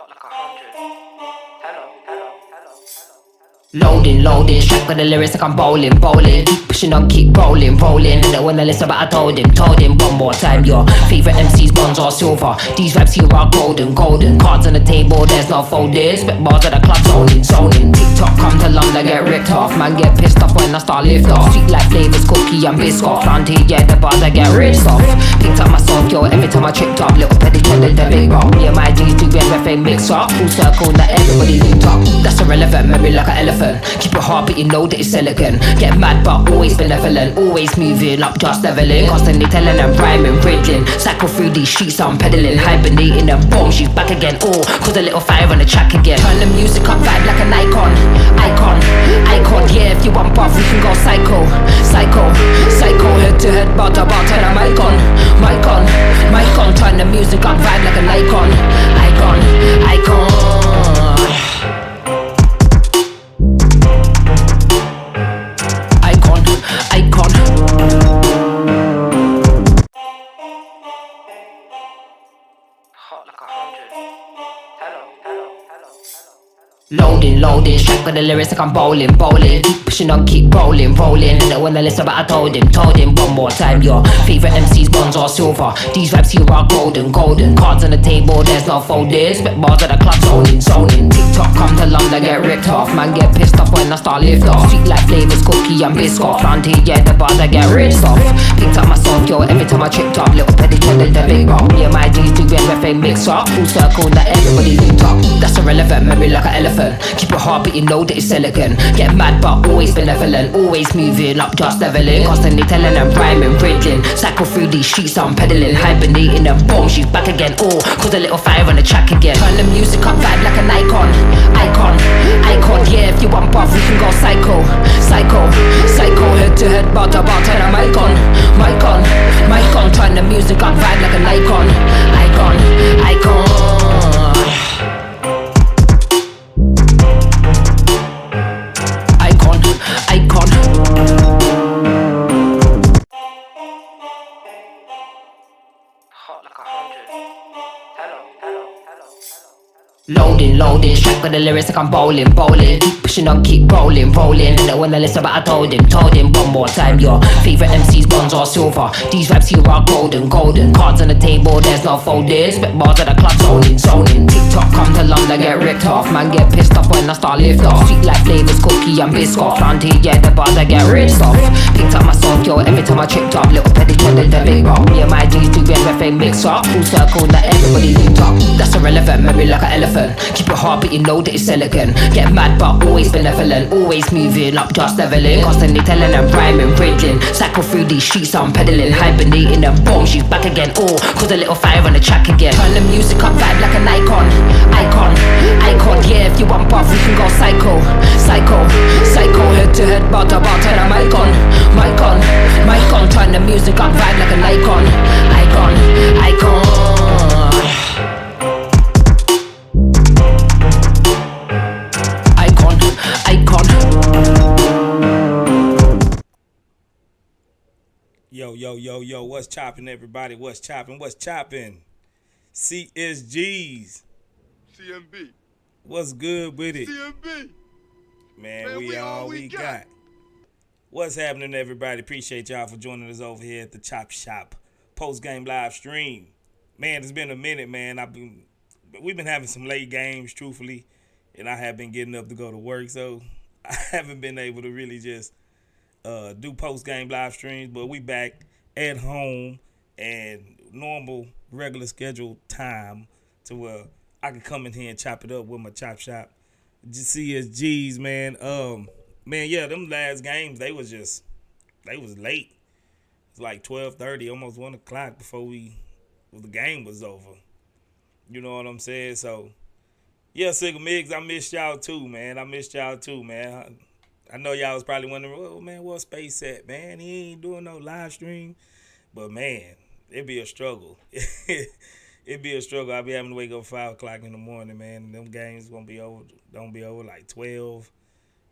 Hot like 100. Hello, hello, hello, hello. Loading, strapped with the lyrics like I'm bowling. Keep pushing on, keep rolling. And then when I listen, but I told him one more time. Your favorite MCs, bronze or silver. These raps here are golden. Cards on the table, there's no folding. Spit bars at the club, zoning. TikTok come to London, get ripped off. Man get pissed off when I start lift off. Sweet like flavors, cookie and biscuit. Round here, yeah, the bars I get ripped off. Picked up my song, yo, every time I tripped up. Little petty trended the big rock. Me and my G's do everything mix up. Full circle, now everybody linked up. That's irrelevant, memory like an elephant. Keep your heart but you know that it's elegant. Get mad but always benevolent. Always moving up, just leveling. Constantly telling them rhyming, riddling. Cycle through these streets I'm peddling. Hibernating and boom, she's back again. Oh, cause a little fire on the track again. Turn the music up, vibe like an icon. Yeah, if you want buff we can go psycho. Head to head, bar to bar, turn the mic on. Turn the music up, vibe like an icon. Hot like 100. Hello, hello, hello, hello. Loading, strapped with the lyrics like I'm bowling. Keep pushing on, keep rolling. And then when I listen, but I told him one more time. Your favorite MCs, bronze or silver. These raps here are golden. Cards on the table, there's no folding. Spit bars at the club, zoning. TikTok come to London, get ripped off. Man get pissed off when I start lift off. Sweet like flavors, cookie and biscuit. Round here, yeah, the bars I get ripped off. Picked up my song, yo, every time I tripped up. Little petty trended the big rock. Me and my G's do everything mix up. Full circle, now everybody linked up. That's irrelevant, memory like an elephant. Keep your heart but you know that it's elegant. Get mad but always benevolent. Always moving up, just leveling. Constantly telling them rhyming, riddling. Cycle through these streets I'm peddling. Hibernating and boom, she's back again. Oh, cause a little fire on the track again. Turn the music up, vibe like an icon. Yeah, if you want buff we can go psycho. Head to head, bar to bar, turn the mic on. Turn the music up, vibe like an icon. Hot like 100. Hello, hello, hello, hello. Loading, strapped with the lyrics like I'm bowling. Keep pushing on, keep rolling. And then when I listen, but I told him one more time. Your favorite MCs, bronze or silver. These raps here are golden. Cards on the table, there's no folding. Spit bars at the club, zoning. TikTok come to London, get ripped off. Man get pissed off when I start lift off. Sweet like flavors, cookie and biscuit. Round here, yeah, the bars I get ripped off. Picked up my song, yo, every time I tripped up. Little petty trended the big rock. Me and my G's do everything mix up. Full circle, now everybody linked up. That's irrelevant, memory like an elephant. Keep your heart but you know that it's elegant. Get mad but always benevolent. Always moving up, just leveling. Constantly telling them rhyming, riddling. Cycle through these streets I'm peddling. Hibernating and boom, she's back again. Oh, cause a little fire on the track again. Turn the music up, vibe like an icon. Yeah, if you want buff we can go psycho. Head to head, bar to bar, turn the mic on. Turn the music up, vibe like an icon. Yo, what's chopping, everybody? What's chopping? CSGs. CMB. What's good with it? CMB. Man, we all we got. What's happening, everybody? Appreciate y'all for joining us over here at the Chop Shop post-game live stream. Man, it's been a minute, man. We've been having some late games, truthfully, and I have been getting up to go to work, so I haven't been able to really just do post-game live streams, but we back at home and normal, regular scheduled time to where I can come in here and chop it up with my Chop Shop CSGs, man. Yeah, them last games, they was late. It's like 12:30, almost 1 o'clock before the game was over. You know what I'm saying? So, yeah, Sigga Migs, I missed y'all too, man. I know y'all was probably wondering, oh, man, what's Space at, man? He ain't doing no live stream. But, man, it'd be a struggle. It'd be a struggle. I'll be having to wake up 5 o'clock in the morning, man. Them games don't be over like 12.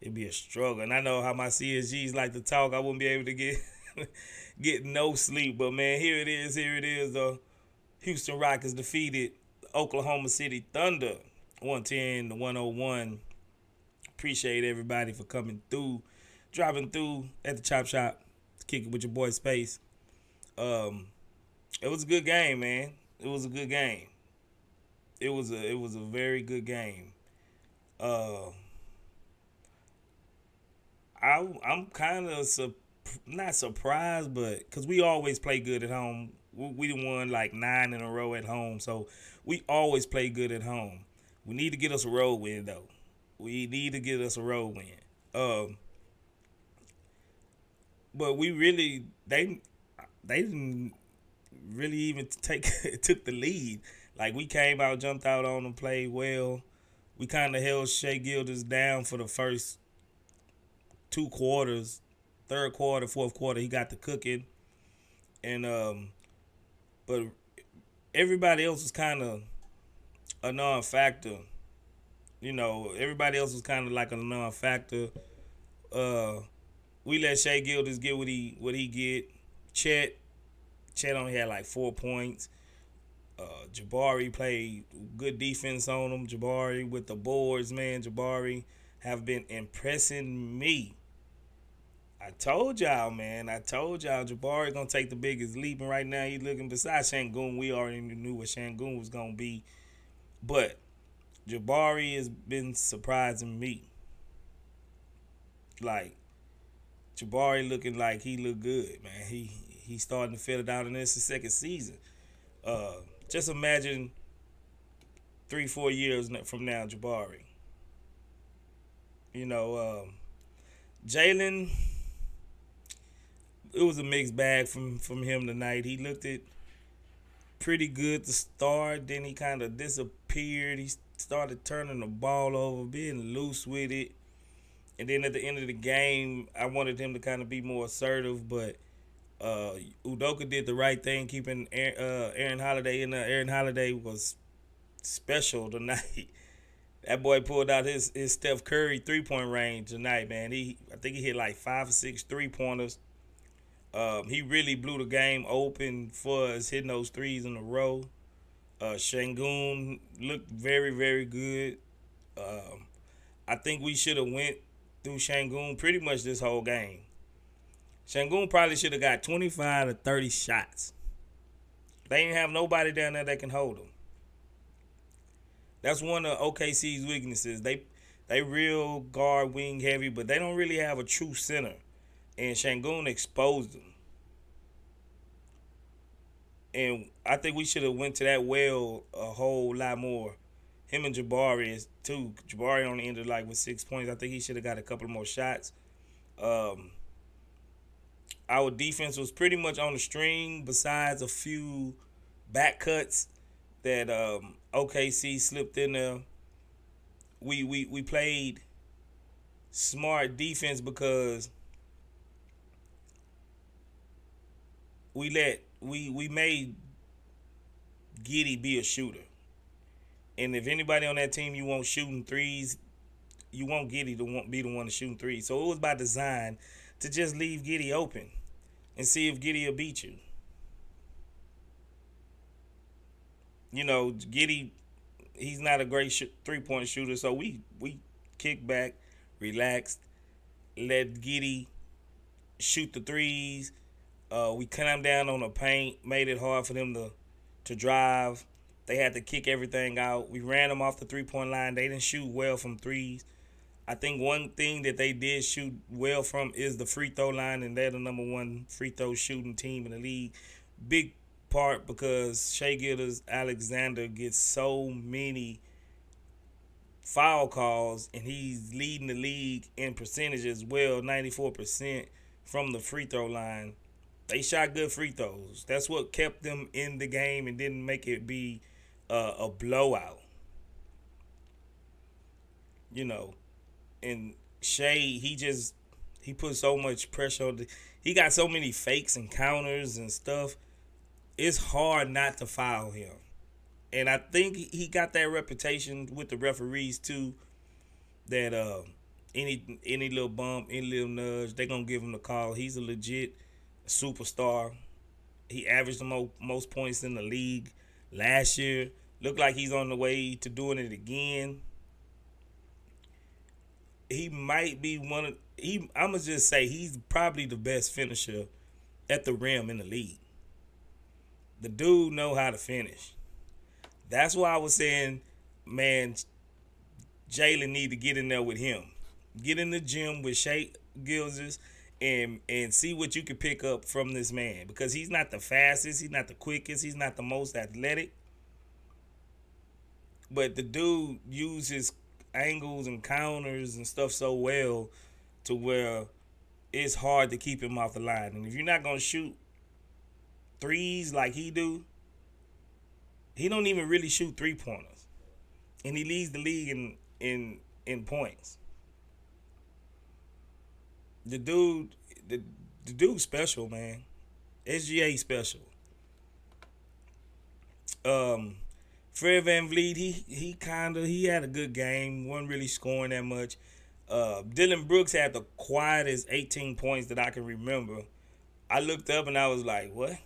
It'd be a struggle. And I know how my CSGs like to talk. I wouldn't be able to get no sleep. But, man, here it is. Houston Rockets defeated Oklahoma City Thunder 110 to 101. Appreciate everybody for coming through, dropping through at the Chop Shop, kicking with your boy Space. It was a good game, man. It was a good game. It was a very good game. I'm kind of not surprised, but because we always play good at home. We won like 9 in a row at home, so we always play good at home. We need to get us a road win, though. We need to get us a road win. But we really they didn't really even took the lead. Like, we came out, jumped out on them, played well. We kind of held Shea Gilders down for the first 2 quarters. Third quarter, fourth quarter, he got the cooking. And but everybody else was kind of a non-factor. You know, everybody else was kind of like a non-factor. We let Shea Gilders get what he get. Chet only had like 4 points. Jabari played good defense on him. Jabari with the boards, man. Jabari have been impressing me. I told y'all, man. Jabari gonna take the biggest leap, and right now he's looking besides Şengün. We already knew what Şengün was gonna be, but Jabari has been surprising me. Like, Jabari looking like he look good, man. He's starting to fill it out, and it's his second season. Just imagine 3-4 years from now, Jabari. You know, Jalen, it was a mixed bag from him tonight. He looked it pretty good to start, then he kind of disappeared. He started turning the ball over, being loose with it. And then at the end of the game, I wanted him to kind of be more assertive, but Udoka did the right thing, keeping Aaron Holiday in there. Aaron Holiday was special tonight. That boy pulled out his Steph Curry 3-point range tonight, man. I think he hit like 5 or 6 3-pointers. He really blew the game open for us, hitting those threes in a row. Şengün looked very, very good. I think we should have went through Şengün pretty much this whole game. Şengün probably should have got 25 to 30 shots. They ain't have nobody down there that can hold them. That's one of OKC's weaknesses. They real guard wing heavy, but they don't really have a true center. And Şengün exposed them. And I think we should have went to that well a whole lot more. Him and Jabari too. Jabari only ended like with 6 points. I think he should have got a couple more shots. Our defense was pretty much on the string, besides a few back cuts that OKC slipped in there. We played smart defense because we made Giddey be a shooter. And if anybody on that team you want shooting threes, you want Giddey to be the one to shooting threes. So it was by design to just leave Giddey open and see if Giddey will beat you. You know, Giddey, he's not a great 3-point shooter, so we kicked back, relaxed, let Giddey shoot the threes. We clamped down on the paint, made it hard for them to drive. They had to kick everything out. We ran them off the 3-point line. They didn't shoot well from threes. I think one thing that they did shoot well from is the free throw line, and they're the number 1 free throw shooting team in the league. Big part because Shea Gilgeous-Alexander gets so many foul calls, and he's leading the league in percentage as well, 94% from the free throw line. They shot good free throws. That's what kept them in the game and didn't make it be a blowout. You know, and Shea, he put so much pressure on he got so many fakes and counters and stuff. It's hard not to foul him. And I think he got that reputation with the referees too, that any little bump, any little nudge, they're going to give him the call. He's a legit superstar. He averaged the most points in the league last year. Look like he's on the way to doing it again. He might be one of I'm gonna just say he's probably the best finisher at the rim in the league. The dude know how to finish. That's why I was saying, man, Jalen need to get in there with him. Get in the gym with Shai Gilgeous and see what you can pick up from this man. Because he's not the fastest, he's not the quickest, he's not the most athletic. But the dude uses angles and counters and stuff so well to where it's hard to keep him off the line. And if you're not going to shoot threes like he do, he don't even really shoot three-pointers. And he leads the league in points. The dude's special, man. SGA special. Fred VanVleet, he had a good game. Wasn't really scoring that much. Dylan Brooks had the quietest 18 points that I can remember. I looked up and I was like, what?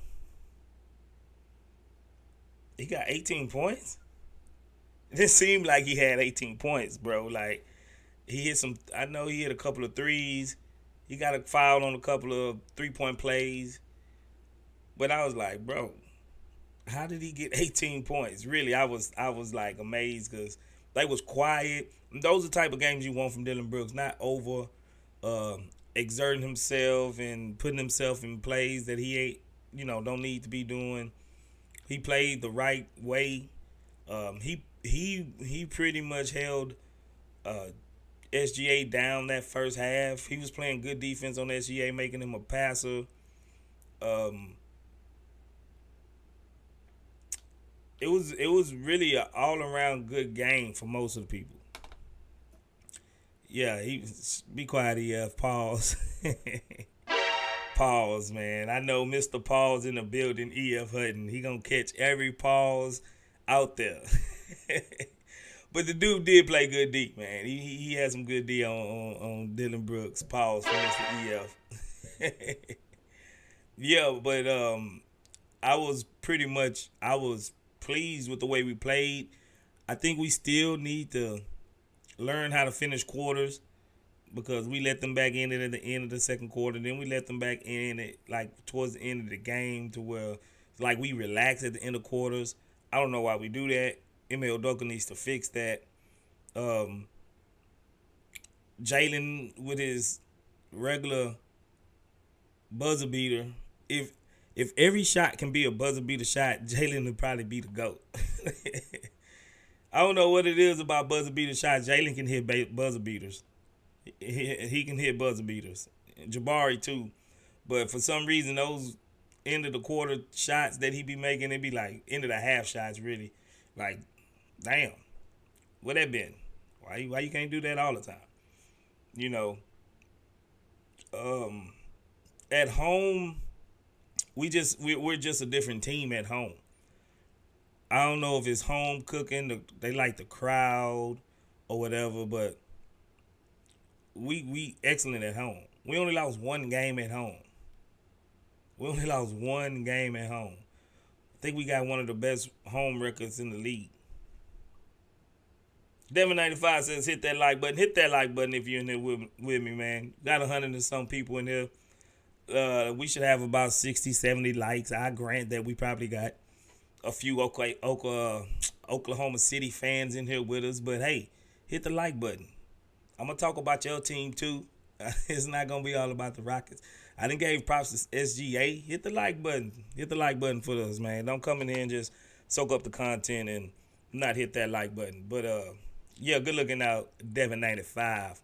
He got 18 points? It seemed like he had 18 points, bro. Like, I know he hit a couple of threes. He got a foul on a couple of three-point plays. But I was like, bro, how did he get 18 points? Really, I was like amazed because they was quiet. And those are the type of games you want from Dylan Brooks, not over exerting himself and putting himself in plays that he ain't, don't need to be doing. He played the right way. He pretty much held SGA down that first half. He was playing good defense on SGA, making him a passer. It was really an all around good game for most of the people. Yeah, be quiet, EF. Pause. Pause, man. I know Mr. Pause in the building, EF Hutton. He gonna catch every pause out there. But the dude did play good D, man. He had some good D on Dylan Brooks. Pause for Mr. EF. Yeah, but I was pleased with the way we played. I think we still need to learn how to finish quarters because we let them back in it at the end of the second quarter. Then we let them back in it like towards the end of the game to where like we relax at the end of quarters. I don't know why we do that. Emil Doka needs to fix that. Jalen with his regular buzzer beater. If every shot can be a buzzer beater shot, Jalen would probably be the GOAT. I don't know what it is about buzzer beater shots. Jalen can hit buzzer beaters. He can hit buzzer beaters. Jabari too. But for some reason, those end of the quarter shots that he be making, it be like end of the half shots really. Like, damn. What that been? Why you can't do that all the time? At home, we're just a different team at home. I don't know if it's home cooking, they like the crowd or whatever, but we excellent at home. We only lost one game at home. I think we got one of the best home records in the league. Devin95 says hit that like button. Hit that like button if you're in there with me, man. Got 100 and some people in here. We should have about 60, 70 likes. I grant that we probably got a few Oklahoma City fans in here with us. But, hey, hit the like button. I'm going to talk about your team, too. It's not going to be all about the Rockets. I done gave props to SGA. Hit the like button. Hit the like button for us, man. Don't come in here and just soak up the content and not hit that like button. But, yeah, good looking out, Devin95.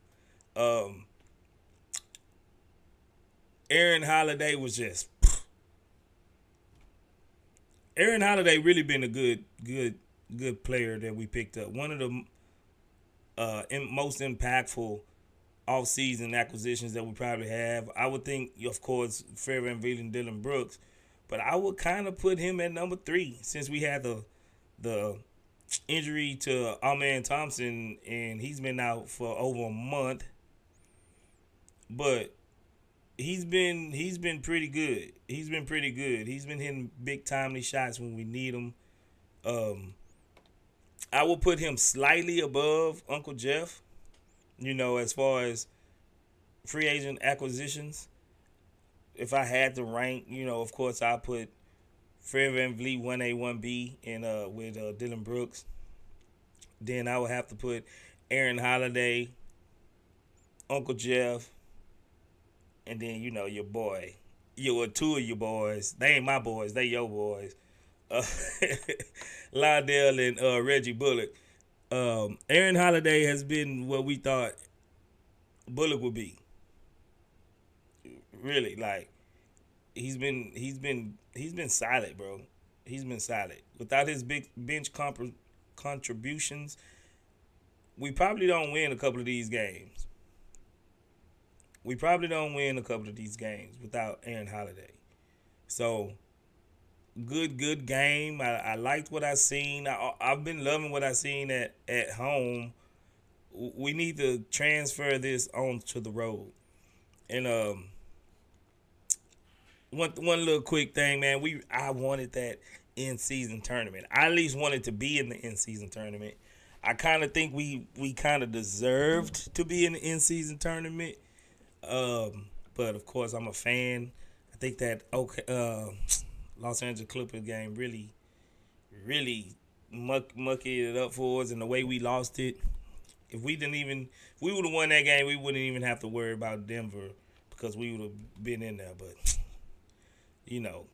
Aaron Holiday was just... Aaron Holiday really been a good player that we picked up. One of the most impactful off-season acquisitions that we probably have. I would think, of course, Fred VanVleet and Dylan Brooks, but I would kind of put him at number 3 since we had the injury to Amen Thompson, and he's been out for over a month. But he's been pretty good. He's been hitting big timely shots when we need them. I will put him slightly above Uncle Jeff. As far as free agent acquisitions. If I had to rank, of course I put Fred VanVleet 1A, 1B with Dylan Brooks. Then I would have to put Aaron Holiday, Uncle Jeff, and then your boy. Two of your boys. They ain't my boys, they your boys. Lydell and Reggie Bullock. Aaron Holiday has been what we thought Bullock would be. Really, like he's been solid, bro. He's been solid. Without his big bench contributions, we probably don't win a couple of these games. Without Aaron Holiday. So, good game. I liked what I seen. I've been loving what I seen at home. We need to transfer this on to the road. And one little quick thing, man. I wanted that in-season tournament. I at least wanted to be in the in-season tournament. I kind of think we kind of deserved to be in the in-season tournament. But of course, I'm a fan. I think that Los Angeles Clippers game really mucky it up for us, and the way we lost it. If we would have won that game, we wouldn't even have to worry about Denver because we would have been in there. But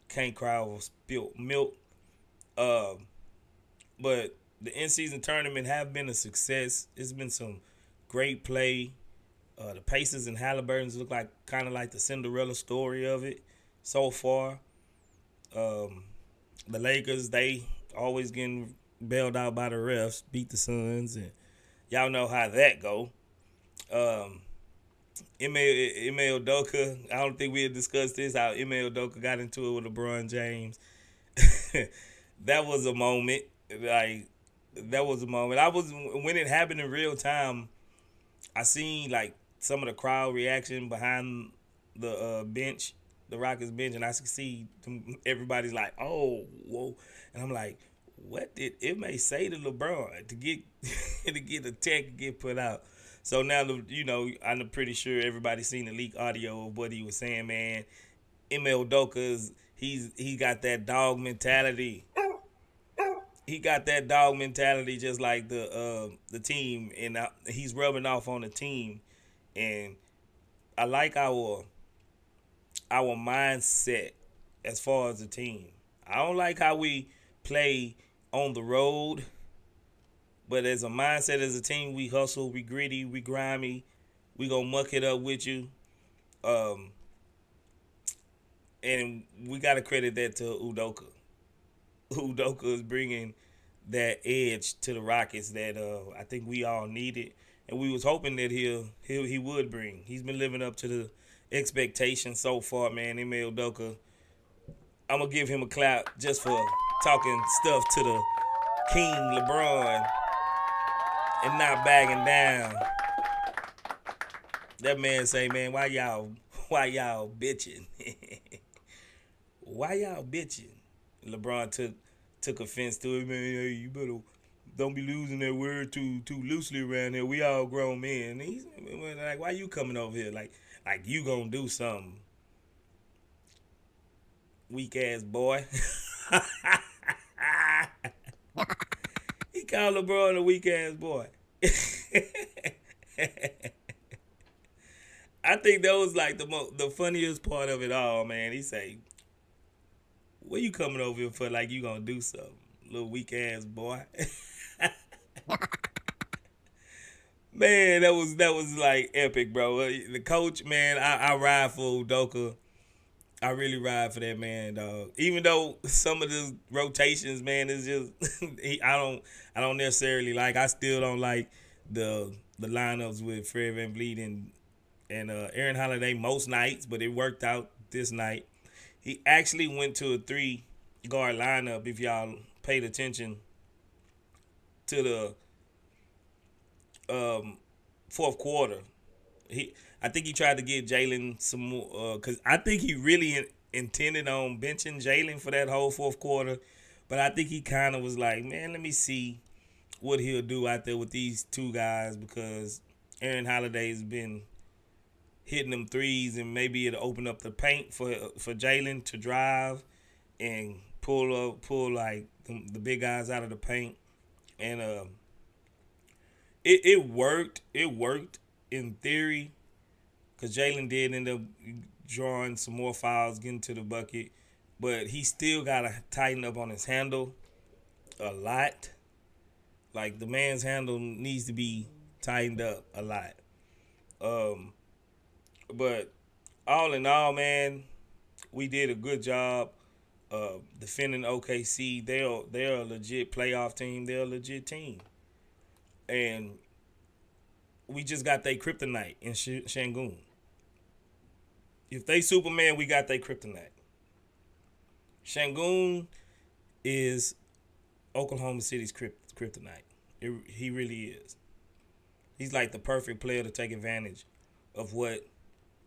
can't cry over spilt milk. But the in-season tournament have been a success. It's been some great play. The Pacers and Halliburtons look like kind of like the Cinderella story of it so far. The Lakers, they always getting bailed out by the refs, beat the Suns, and y'all know how that go. Ime Udoka, I don't think we had discussed this, how Ime Udoka got into it with LeBron James. That was a moment. When it happened in real time, I seen like some of the crowd reaction behind the bench, the Rockets bench, and I could see everybody's like, "Oh, whoa!" And I'm like, "What did Ime say to LeBron to get the tech and get put out?" So now, I'm pretty sure everybody's seen the leak audio of what he was saying, man. Ime Udoka he got that dog mentality. He got that dog mentality just like the team, and he's rubbing off on the team. And I like our mindset as far as the team. I don't like how we play on the road, but as a mindset as a team, we hustle, we gritty, we grimy, we gonna muck it up with you. And we gotta credit that to Udoka. Udoka is bringing that edge to the Rockets that I think we all needed, and we was hoping that he would bring. He's been living up to the expectations so far, man. Ime Udoka, I'm gonna give him a clap just for talking stuff to the King LeBron and not bagging down. That man say, man, why y'all bitching? Why y'all bitching? LeBron took offense to it, man. Hey, you better don't be losing that word too loosely around here. We all grown men. And he's like, why you coming over here like you gonna do something? Weak ass boy. He called LeBron a weak ass boy. I think that was like the funniest part of it all, man. He say, "What you coming over here for? Like you gonna do something, little weak ass boy." Man, that was like epic, bro. The coach, man, I ride for Udoka. I really ride for that man, dog. Even though some of the rotations, man, is just I don't necessarily like. I still don't like the lineups with Fred VanVleet and Aaron Holiday most nights, but it worked out this night. He actually went to a 3-guard lineup. If y'all paid attention to the fourth quarter, I think he tried to get Jalen some more because I think he really intended on benching Jalen for that whole fourth quarter. But I think he kind of was like, man, let me see what he'll do out there with these two guys, because Aaron Holiday's been hitting them threes, and maybe it'll open up the paint for Jalen to drive and pull like the big guys out of the paint. And it worked. It worked in theory, because Jalen did end up drawing some more fouls, getting to the bucket, but he still got to tighten up on his handle a lot. Like, the man's handle needs to be tightened up a lot. But all in all, man, we did a good job defending OKC. They're a legit playoff team. They're a legit team. And we just got their kryptonite in Şengün. If they Superman, we got their kryptonite. Şengün is Oklahoma City's kryptonite. He really is. He's like the perfect player to take advantage of what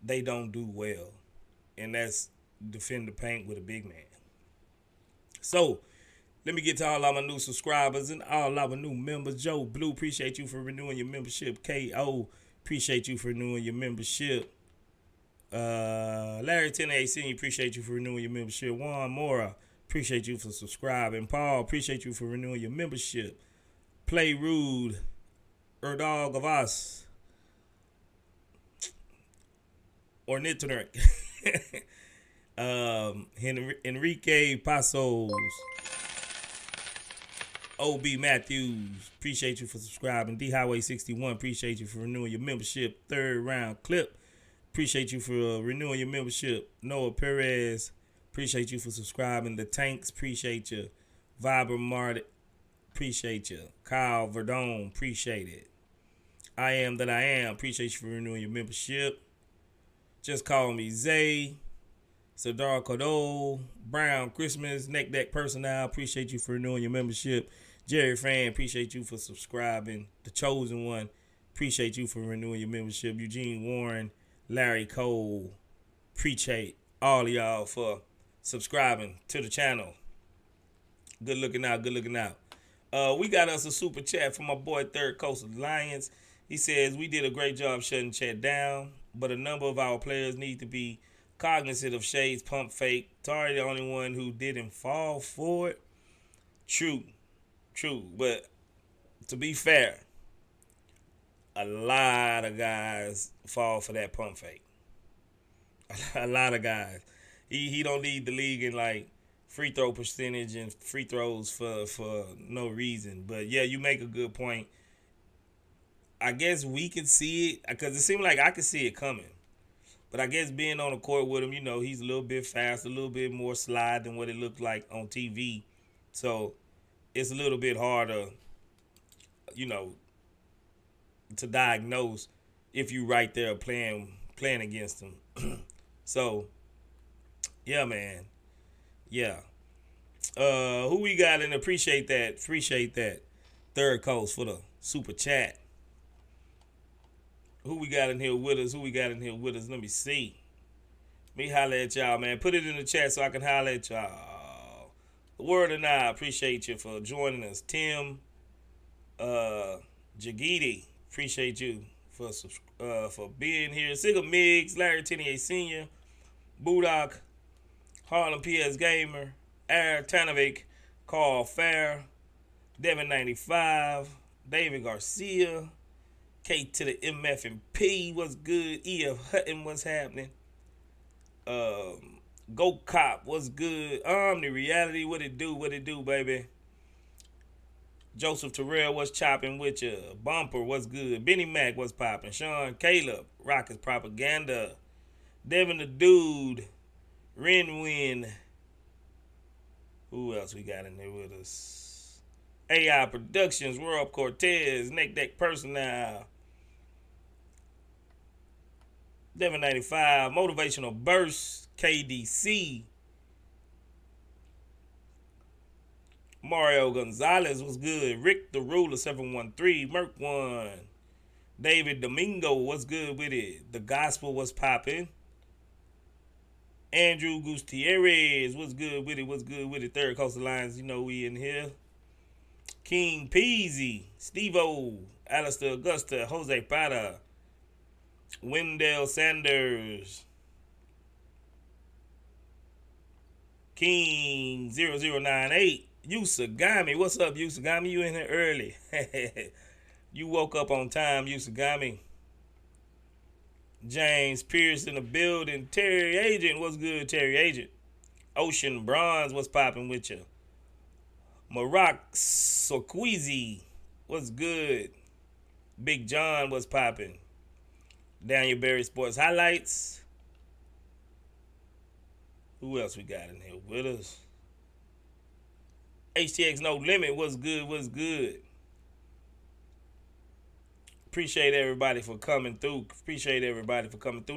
they don't do well, and that's defend the paint with a big man. So, let me get to all of my new subscribers and all our new members. Joe Blue, appreciate you for renewing your membership. KO, appreciate you for renewing your membership. Larry 10A Senior, appreciate you for renewing your membership. Juan Mora, appreciate you for subscribing. Paul, appreciate you for renewing your membership. Play Rude, Erdog of Us, Ornithorynk, Enrique Pasos, OB Matthews, appreciate you for subscribing. D Highway 61, appreciate you for renewing your membership. Third Round Clip, appreciate you for renewing your membership. Noah Perez, appreciate you for subscribing. The Tanks, appreciate you. Viber Mart, appreciate you. Kyle Verdone, appreciate it. I Am That I Am, appreciate you for renewing your membership. Just Call Me Zay, Sadar Kodo, Brown Christmas, Neck Deck Personnel, appreciate you for renewing your membership. Jerry Fan, appreciate you for subscribing. The Chosen One, appreciate you for renewing your membership. Eugene Warren, Larry Cole, appreciate all of y'all for subscribing to the channel. Good looking out, good looking out. We got us a super chat from my boy Third Coast Alliance. He says, we did a great job shutting Chet down, but a number of our players need to be cognizant of Shade's pump fake. Tari the only one who didn't fall for it. True. But to be fair, a lot of guys fall for that pump fake. A lot of guys. He don't lead the league in like free throw percentage and free throws for no reason. But yeah, you make a good point. I guess we can see it because it seemed like I could see it coming. But I guess being on the court with him, you know, he's a little bit fast, a little bit more slide than what it looked like on TV. So it's a little bit harder, you know, to diagnose if you right there playing against him. So, yeah, man. Yeah. Who we got in? Appreciate that. Third Coast for the super chat. Who we got in here with us? Let me see. Me holler at y'all, man. Put it in the chat so I can holler at y'all. The Word and I appreciate you for joining us. Tim, Jagidi, appreciate you for being here. Sigga Miggs, Larry Tenier Sr., Budak, Harlem PS Gamer, Air Tanovic, Carl Fair, Devin 95, David Garcia, K to the MF and P, what's good? EF Hutton, what's happening? Go Cop, what's good? Omni Reality, what it do, baby? Joseph Terrell, what's chopping with you? Bumper, what's good? Benny Mac, what's popping? Sean Caleb, Rockets Propaganda. Devin the Dude, Renwin. Who else we got in there with us? AI Productions, World Cortez, Neck Deck Personnel. Devin 95, Motivational Burst, KDC. Mario Gonzalez was good. Rick the Ruler 713, Merc 1. David Domingo, what's good with it? The Gospel was popping. Andrew Gutierrez, what's good with it? Third Coast Alliance, you know we in here. King Peasy, Steve-O, Alistair Augusta, Jose Pata, Wendell Sanders, King 0098, Usagami. What's up, Usagami? You in here early. You woke up on time, Usagami. James Pierce in the building. Terry Agent, what's good, Terry Agent? Ocean Bronze, what's popping with you? Maroc Soqueezy, what's good? Big John, what's popping? Daniel Berry Sports Highlights. Who else we got in here with us? HTX No Limit, what's good, what's good? Appreciate everybody for coming through.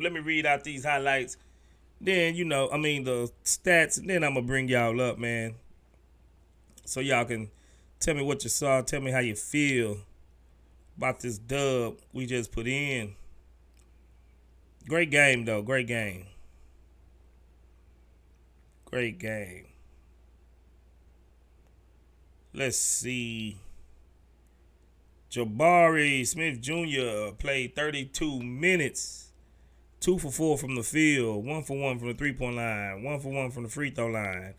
Let me read out these highlights. Then, the stats. And then I'm going to bring y'all up, man. So y'all can tell me what you saw. Tell me how you feel about this dub we just put in. Great game, though. Great game. Let's see. Jabari Smith Jr. played 32 minutes. 2 for 4 from the field. 1 for 1 from the three-point line. 1 for 1 from the free throw line.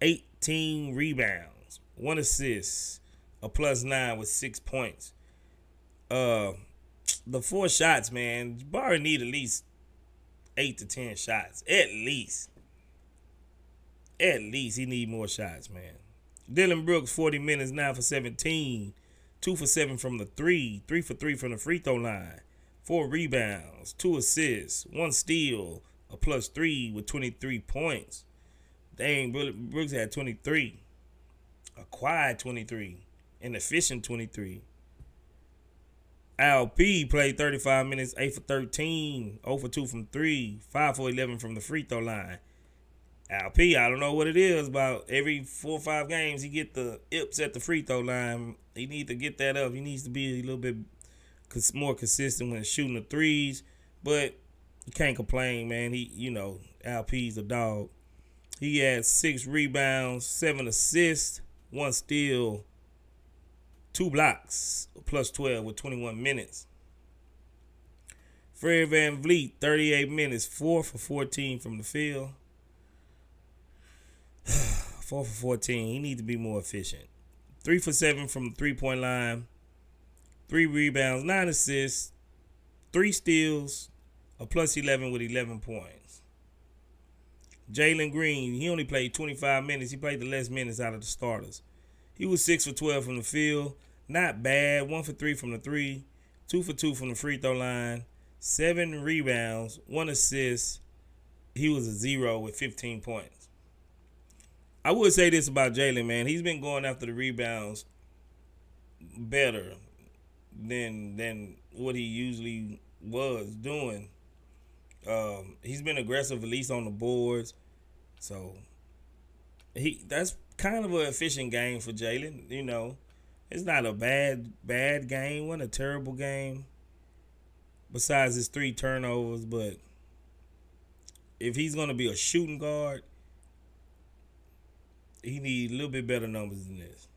18 rebounds. 1 assist. A +9 with 6 points. The 4 shots, man. Jabari need at least 8 to 10 shots. At least he need more shots, man. Dylan Brooks, 40 minutes, 9 for 17. 2 for 7 from the 3. 3 for 3 from the free throw line. 4 rebounds, 2 assists, 1 steal, a +3 with 23 points. Dang, Brooks had 23. A quiet 23. An efficient 23. LP played 35 minutes, 8 for 13, 0 for 2 from 3, 5 for 11 from the free throw line. LP, I don't know what it is, about every 4 or 5 games he get the ips at the free throw line. He needs to get that up. He needs to be a little bit more consistent when shooting the threes, but you can't complain, man. LP's a dog. He had 6 rebounds, 7 assists, 1 steal, 2 blocks, +12 with 21 minutes. Fred VanVleet, 38 minutes, 4 for 14 from the field. 4 for 14. He needs to be more efficient. 3 for 7 from the three-point line. 3 rebounds, 9 assists, 3 steals, a +11 with 11 points. Jalen Green, he only played 25 minutes. He played the less minutes out of the starters. He was 6 for 12 from the field. Not bad. 1 for 3 from the 3. 2 for 2 from the free throw line. 7 rebounds, 1 assist. He was a 0 with 15 points. I would say this about Jalen, man. He's been going after the rebounds better than what he usually was doing. He's been aggressive, at least on the boards. So that's kind of an efficient game for Jalen. It's not a bad game. Wasn't a terrible game. Besides his 3 turnovers, but if he's gonna be a shooting guard, he needs a little bit better numbers than this.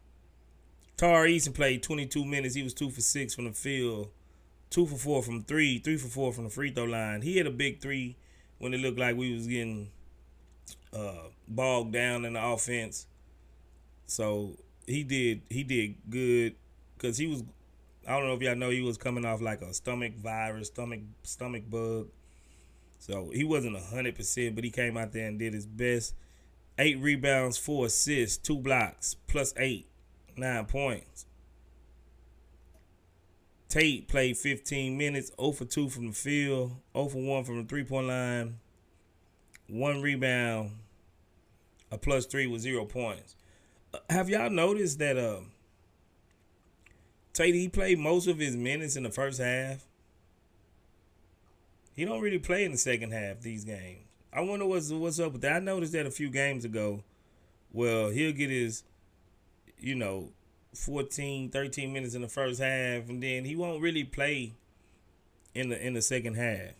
Tar Eason played 22 minutes. He was 2 for 6 from the field, 2 for 4 from 3, 3 for 4 from the free throw line. He had a big 3 when it looked like we was getting bogged down in the offense. So he did good because he was. I don't know if y'all know, he was coming off like a stomach virus, stomach bug. So he wasn't 100%, but he came out there and did his best. 8 rebounds, 4 assists, 2 blocks, +8, 9 points. Tate played 15 minutes, 0 for 2 from the field, 0 for 1 from the three-point line, 1 rebound, a +3 with 0 points. Have y'all noticed that Tate, he played most of his minutes in the first half? He don't really play in the second half these games. I wonder what's up with that. I noticed that a few games ago. Well, he'll get his, 14, 13 minutes in the first half, and then he won't really play in the second half.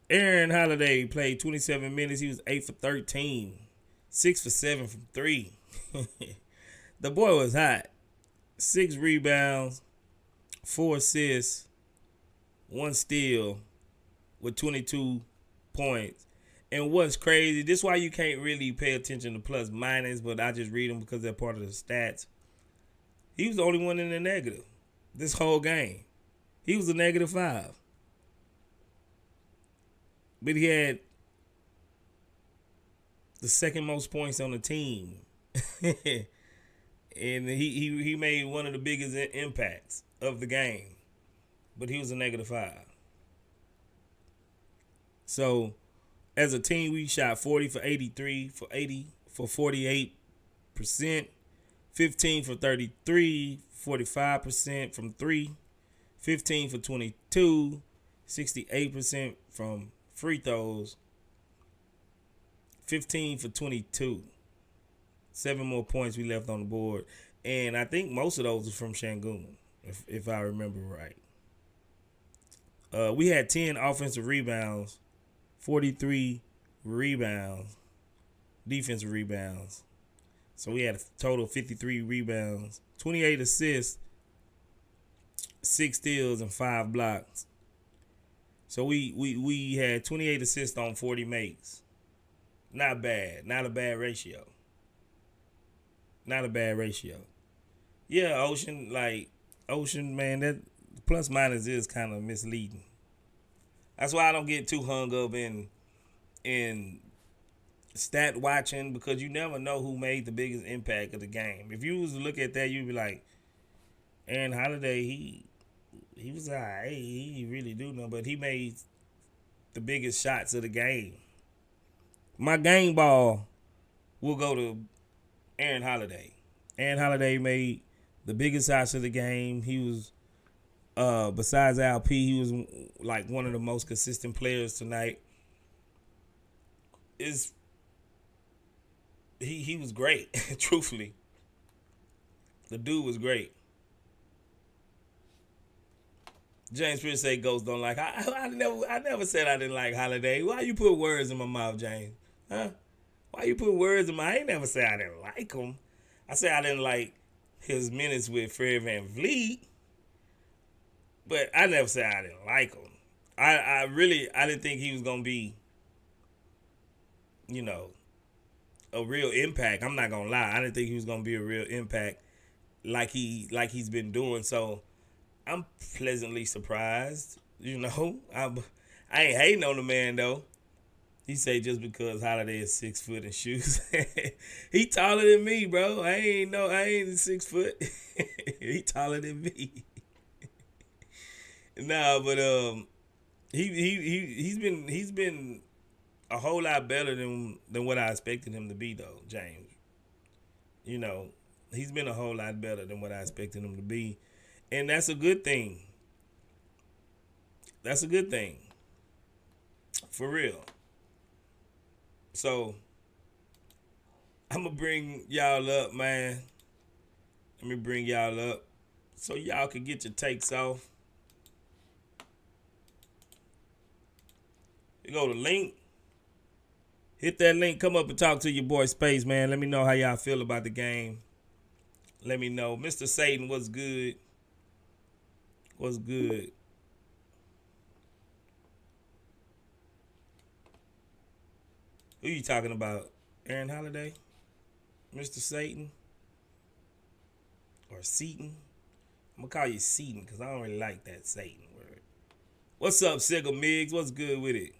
Aaron Holiday played 27 minutes. He was 8 for 13, 6 for 7 from 3. The boy was hot. 6 rebounds, 4 assists, 1 steal with 22 points. And what's crazy, this is why you can't really pay attention to plus minus, but I just read them because they're part of the stats. He was the only one in the negative this whole game. He was a -5. But he had the second most points on the team. And he made one of the biggest impacts of the game. But he was a -5. So as a team, we shot 40 for 83 for 80 for 48%, 15 for 33, 45% from 3, 15 for 22, 68% from free throws, 15 for 22. 7 more points we left on the board. And I think most of those are from Shangoon, if I remember right. We had 10 offensive rebounds, 43 rebounds, defensive rebounds. So we had a total of 53 rebounds, 28 assists, 6 steals, and 5 blocks. So we had 28 assists on 40 makes. Not bad. Not a bad ratio. Not a bad ratio. Yeah, Ocean, man, that plus minus is kind of misleading. That's why I don't get too hung up in stat watching, because you never know who made the biggest impact of the game. If you was to look at that, you'd be like, Aaron Holiday, he was alright. He really do know, but he made the biggest shots of the game. My game ball will go to Aaron Holiday. Aaron Holiday made the biggest shots of the game. He was, besides LP, he was like one of the most consistent players tonight. He was great, truthfully. The dude was great. James Pierce say Ghost don't like. I never said I didn't like Holiday. Why you put words in my mouth, James? Huh? Why you put words in my? I ain't never said I didn't like him. I said I didn't like his minutes with Fred VanVleet, but I never said I didn't like him. I didn't think he was gonna be, a real impact. I'm not gonna lie. I didn't think he was gonna be a real impact like he's been doing. So I'm pleasantly surprised. I ain't hating on the man though. He say just because Holiday is 6 foot and shoes, he taller than me, bro. I ain't 6 foot. He taller than me. Nah, but he's been a whole lot better than what I expected him to be though, James. He's been a whole lot better than what I expected him to be, and that's a good thing. That's a good thing, for real. So, I'm going to bring y'all up, man. Let me bring y'all up so y'all can get your takes off. You go to link. Hit that link. Come up and talk to your boy Space, man. Let me know how y'all feel about the game. Let me know. Mr. Satan, what's good? What's good? Who you talking about? Aaron Holiday? Mr. Satan? Or Seaton? I'm going to call you Seaton because I don't really like that Satan word. What's up, Sigga Miggs? What's good with it?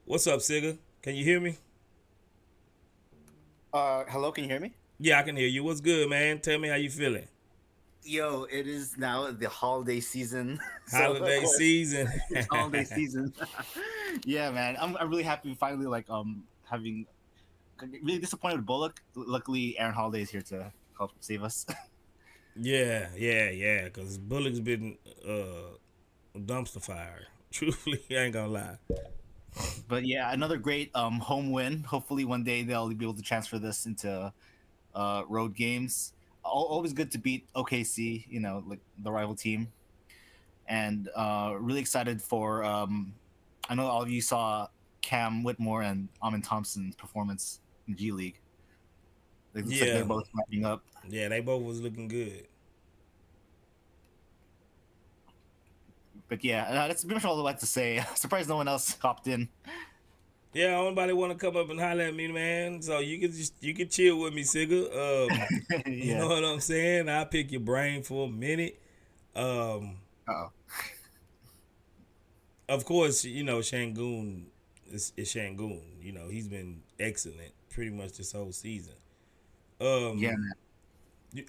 What's up, Sigga? Can you hear me? Hello, can you hear me? Yeah, I can hear you. What's good, man? Tell me how you feeling. Yo, it is now the holiday season. Holiday season. It's holiday season. Yeah, man. I'm really happy finally having really disappointed with Bullock. Luckily Aaron Holiday is here to help save us. Yeah. Because Bullock's been a dumpster fire. Truthfully, I ain't gonna lie. But yeah, another great home win. Hopefully one day they'll be able to transfer this into road games. Always good to beat OKC, like the rival team. And really excited for I know all of you saw Cam Whitmore and Amin Thompson's performance in G League. It looks like they're Yeah, both wrapping up. yeah, they both was looking good. But yeah, that's pretty much all I had to say. Surprised no one else hopped in. Yeah, anybody want to come up and holler at me, man? So you can chill with me, Sigga. You know Yeah. what I'm saying? I'll pick your brain for a minute. Um, Uh-oh. of course, Shangoon is Shangoon. He's been excellent pretty much this whole season. Yeah, Um, man.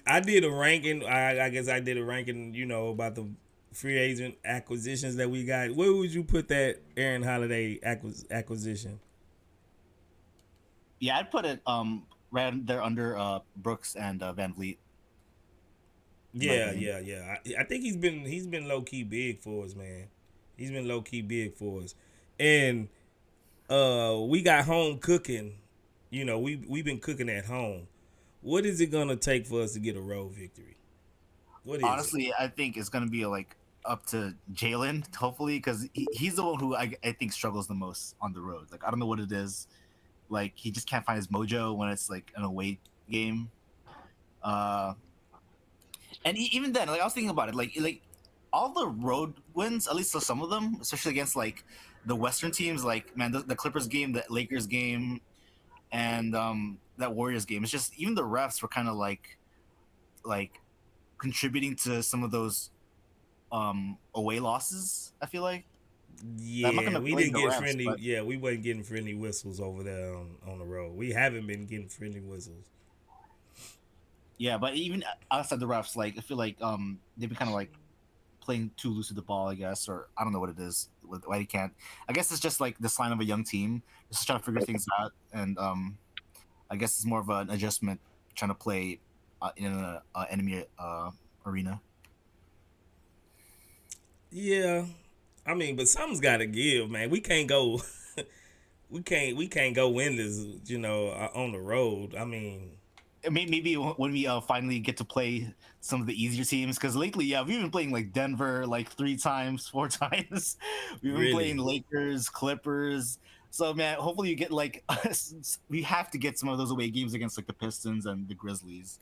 I did a ranking. I guess I did a ranking. About the free agent acquisitions that we got. Where would you put that Aaron Holiday acquisition? Yeah, I'd put it right there under Brooks and Van Vliet, in my Yeah, opinion. yeah, yeah. I think he's been low key big for us, man. He's been low key big for us, and we got home cooking. We've been cooking at home. What is it gonna take for us to get a road victory? What is it? Honestly, I think it's gonna be like up to Jalen, hopefully, because he's the one who I think struggles the most on the road. Like I don't know what it is. Like he just can't find his mojo when it's like an away game. Uh, and even then, like I was thinking about it, like all the road wins, at least for some of them, especially against like the Western teams, like man, the Clippers game, the Lakers game, and that Warriors game. It's just even the refs were kind of like contributing to some of those away losses. I feel like I'm not Yeah, gonna we blame didn't the get refs, friendly. but Yeah, we wasn't getting friendly whistles over there on the road. We haven't been getting friendly whistles. yeah, but even outside the refs, like I feel like they've been kind of like playing too loose with the ball, I guess, or I don't know what it is. Why he can't? I guess it's just like the sign of a young team, just trying to figure things out, and I guess it's more of an adjustment trying to play in an enemy arena. Yeah, I mean, but something's got to give, man. We can't go. we can't go win this, on the road. I mean, Maybe when we finally get to play some of the easier teams, because lately, yeah, we've been playing like Denver like 3 times, 4 times. We've been playing really, Lakers, Clippers. So man, hopefully you get like we have to get some of those away games against like the Pistons and the Grizzlies.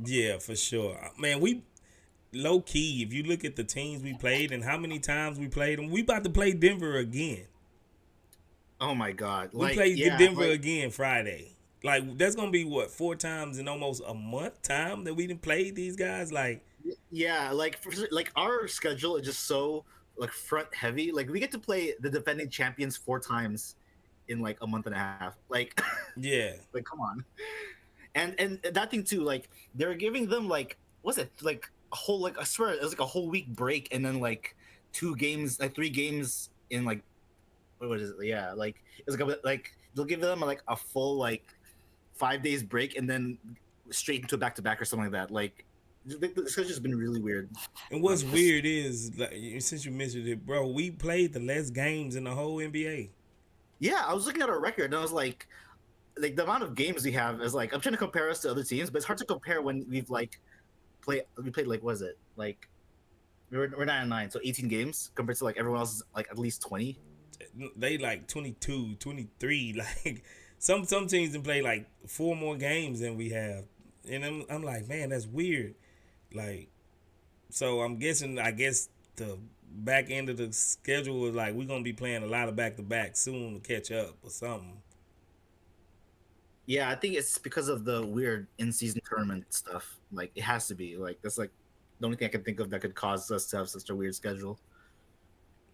yeah, for sure, man. We low key. If you look at the teams we played and how many times we played them, we about to play Denver again. Oh my god! We Like played yeah, Denver like again Friday. Like that's gonna be what 4 times in almost a month time that we didn't play these guys. Like yeah, like our schedule is just so like front heavy. Like we get to play the defending champions 4 times in like a month and a half. Like yeah, like come on. And that thing too, like they're giving them like what's it like a whole like I swear it was like a whole week break and then like 2 games, like 3 games in like what was it? Yeah, like it's like they'll give them like a full like 5 days break and then straight into a back to back or something like that. Like the schedule's been really weird. and what's weird is like since you mentioned it, bro, we played the less games in the whole NBA. Yeah, I was looking at our record and I was like the amount of games we have is like I'm trying to compare us to other teams, but it's hard to compare when we played like what is it like we're 9-9, so 18 games compared to like everyone else is like at least 20. They like 22, 23. Like some teams can play like 4 more games than we have, and I'm like, man, that's weird. Like, so I'm guessing. I guess the back end of the schedule was like we're gonna be playing a lot of back to back soon to catch up or something. Yeah, I think it's because of the weird in-season tournament stuff. Like it has to be like that's like the only thing I can think of that could cause us to have such a weird schedule.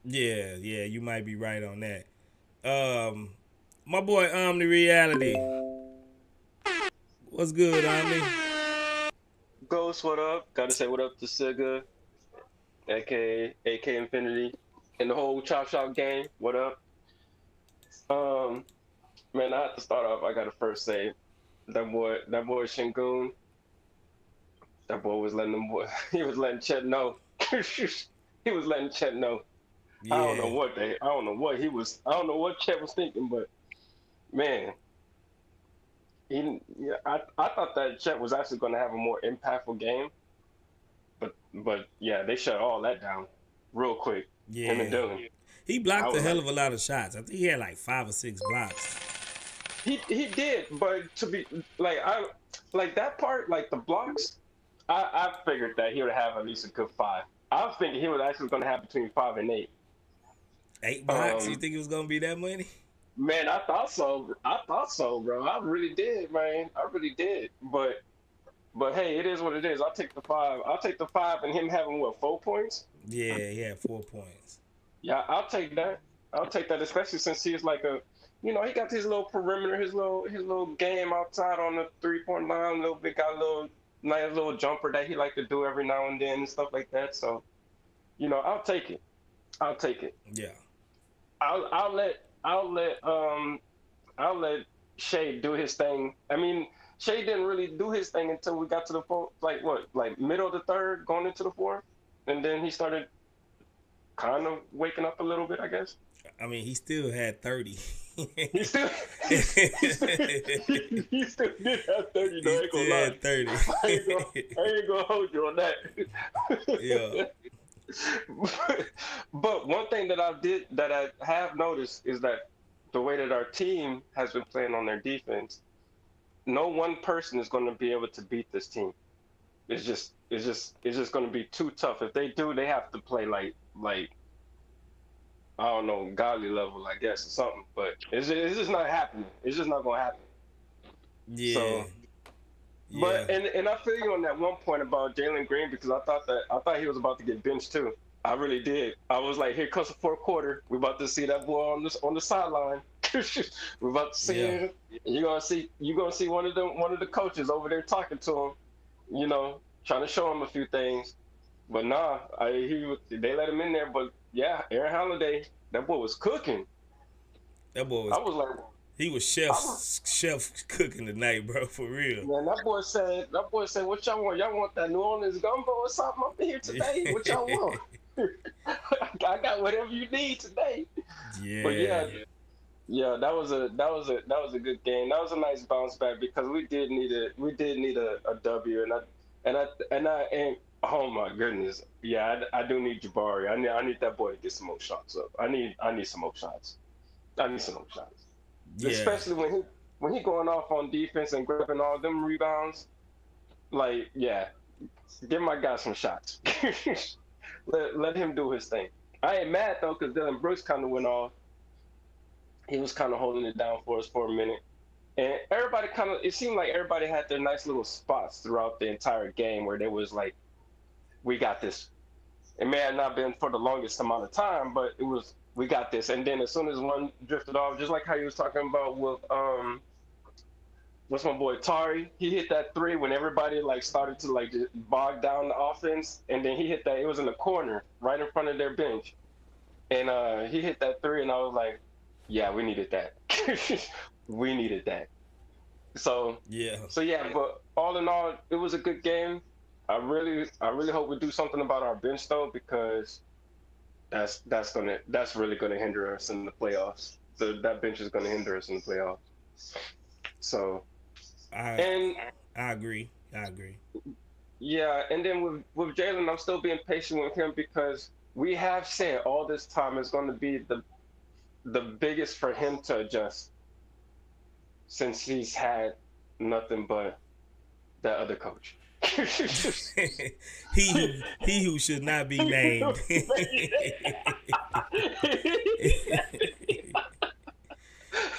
Yeah, yeah, you might be right on that. My boy Omni Reality, what's good, Omni? Ghost, what up? Gotta say what up to Siga, aka AK Infinity, and the whole Chop Shop gang. What up? Um, man, I have to start off. I gotta first say that boy Shingun, that boy was letting them boy, he was letting Chet know. He was letting Chet know. Yeah, I don't know what he was, I don't know what Chet was thinking, but man, yeah, I thought that Chet was actually going to have a more impactful game, but yeah, they shut all that down real quick. Him and yeah. Dylan. He I blocked a was hell like, of a lot of shots. I think he had like 5 or 6 blocks. he did, but to be like I like that part, like the blocks. I figured that he would have at least a good 5. I was thinking he was actually going to have between 5 and 8. 8 blocks? You Um, think it was gonna be that money? man, I thought so. I thought so, bro. I really did, man. I really did. But hey, it is what it is. I'll take the 5. I'll take the 5 and him having what 4 points. Yeah, he had 4 points. Yeah, I'll take that. I'll take that, especially since he's like a, he got his little perimeter, his little game outside on the 3-point line. Little bit got a little nice little jumper that he like to do every now and then and stuff like that. So, I'll take it. I'll take it. Yeah. I'll let Shea do his thing. I mean, Shea didn't really do his thing until we got to the fourth, like middle of the third, going into the fourth, and then he started kind of waking up a little bit, I guess. I mean, he still had 30. He still, he still, he still did have 30. No, I ain't gonna lie. 30. I ain't gonna hold you on that. Yeah. But one thing that I have noticed is that the way that our team has been playing on their defense, no one person is going to be able to beat this team. It's just going to be too tough. If they do, they have to play like I don't know, godly level, I guess, or something. But it's just not happening. It's just not going to happen. Yeah. So, yeah. but and I feel you on that one point about Jalen Green, because I thought he was about to get benched too. I really did. I was like, here comes the fourth quarter. We're about to see that boy on the sideline. We're about to see him. You're gonna see one of the coaches over there talking to him, trying to show him a few things. But nah, they let him in there. But yeah, Aaron Holiday, that boy was cooking. That boy I was like, he was chef cooking tonight, bro, for real. man, that boy said, what y'all want? Y'all want that New Orleans gumbo or something up in here today? What y'all want? I got whatever you need today. Yeah. But yeah, that was a good game. That was a nice bounce back because we did need a W, and oh my goodness, yeah, I do need Jabari. I need that boy to get some more shots up. I need some more shots. Yeah. Especially when he going off on defense and grabbing all them rebounds. Like, yeah, give my guy some shots. Let him do his thing. I ain't mad though, because Dylan Brooks kind of went off. He was kind of holding it down for us for a minute, and it seemed like everybody had their nice little spots throughout the entire game where there was like, we got this. It may have not been for the longest amount of time, but it was, we got this. And then as soon as one drifted off, just like how you was talking about with what's my boy Tari, he hit that 3 when everybody like started to like just bog down the offense, and then he hit that. It was in the corner right in front of their bench, and he hit that 3, and I was like, yeah, we needed that. We needed that. So yeah, but all in all, it was a good game. I really hope we do something about our bench though, because that's really gonna hinder us in the playoffs. That bench is gonna hinder us in the playoffs. So I agree. Yeah, and then with Jalen, I'm still being patient with him because we have said all this time it's going to be the biggest for him to adjust, since he's had nothing but the other coach. he who should not be named.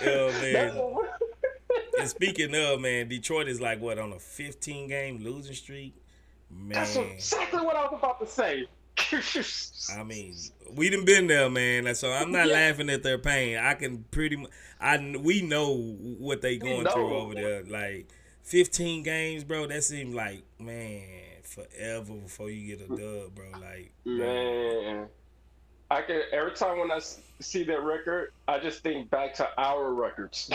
Oh man. And speaking of, man, Detroit is like what, on a 15-game losing streak? Man. That's exactly what I was about to say. I mean, we done been there, man. So I'm not laughing at their pain. I can we know what they going through over there. Like 15 games, bro. That seems like, man, forever before you get a dub, bro. Like, man, every time when I see that record, I just think back to our records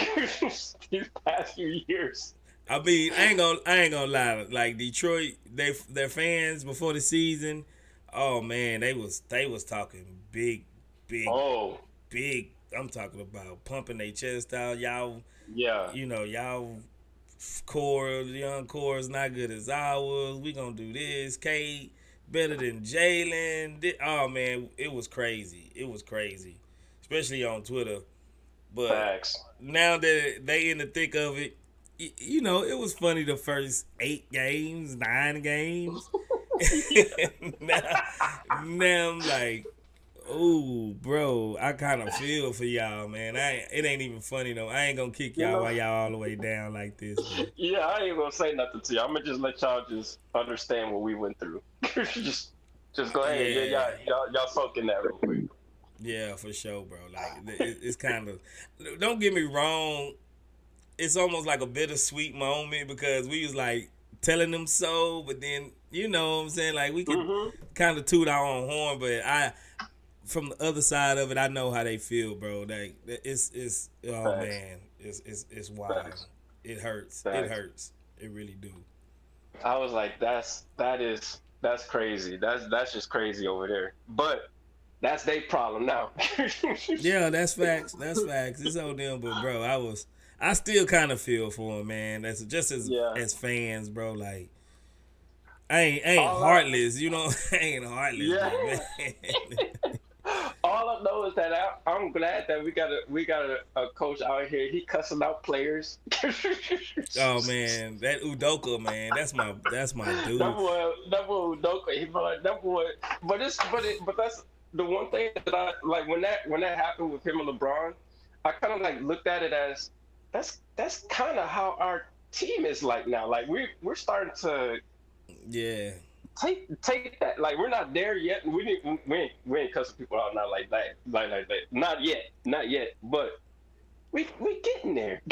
these past few years. I mean, I ain't gonna lie. Like Detroit, their fans before the season, oh man, they was talking big. Oh, big. I'm talking about pumping their chest out. Y'all, yeah. But Facts. now that they in the thick of it, you know, it was funny the first 8 games, 9 games. now, now I'm like, oh, bro, I kind of feel for y'all, man. It ain't even funny though. I ain't gonna kick You y'all know, while y'all all the way down like this. But yeah, I ain't gonna say nothing to you. I'm gonna just let y'all just understand what we went through. just go ahead. yeah, Y'all soak in that real quick. yeah, for sure, bro. Like it's kind of. Don't get me wrong. It's almost like a bittersweet moment because we was like telling them so, but then you know what I'm saying, like we could Mm-hmm. kind of toot our own horn, but from the other side of it, I know how they feel, bro. Like it's oh Facts. man, it's wild. Facts. It hurts. It Facts. hurts. It really do. I was like, that's crazy. That's just crazy over there. But that's their problem now. Yeah, that's facts. That's facts. It's on them, but bro, I still kind of feel for him, man. That's just Yeah. as fans, bro. Like I ain't All heartless, you know. I ain't heartless, Yeah. but man. All I know is that I'm glad that we got a coach out here. He cussing out players. Oh man, that Udoka, man, that's my dude. That boy, Udoka, that boy. But that's the one thing that I like when that happened with him and LeBron. I kind of like looked at it as that's kind of how our team is like now. Like we're starting to Yeah, take that. Like we're not there yet. We ain't cussing people out not like that. Like that. Not yet. But we getting there.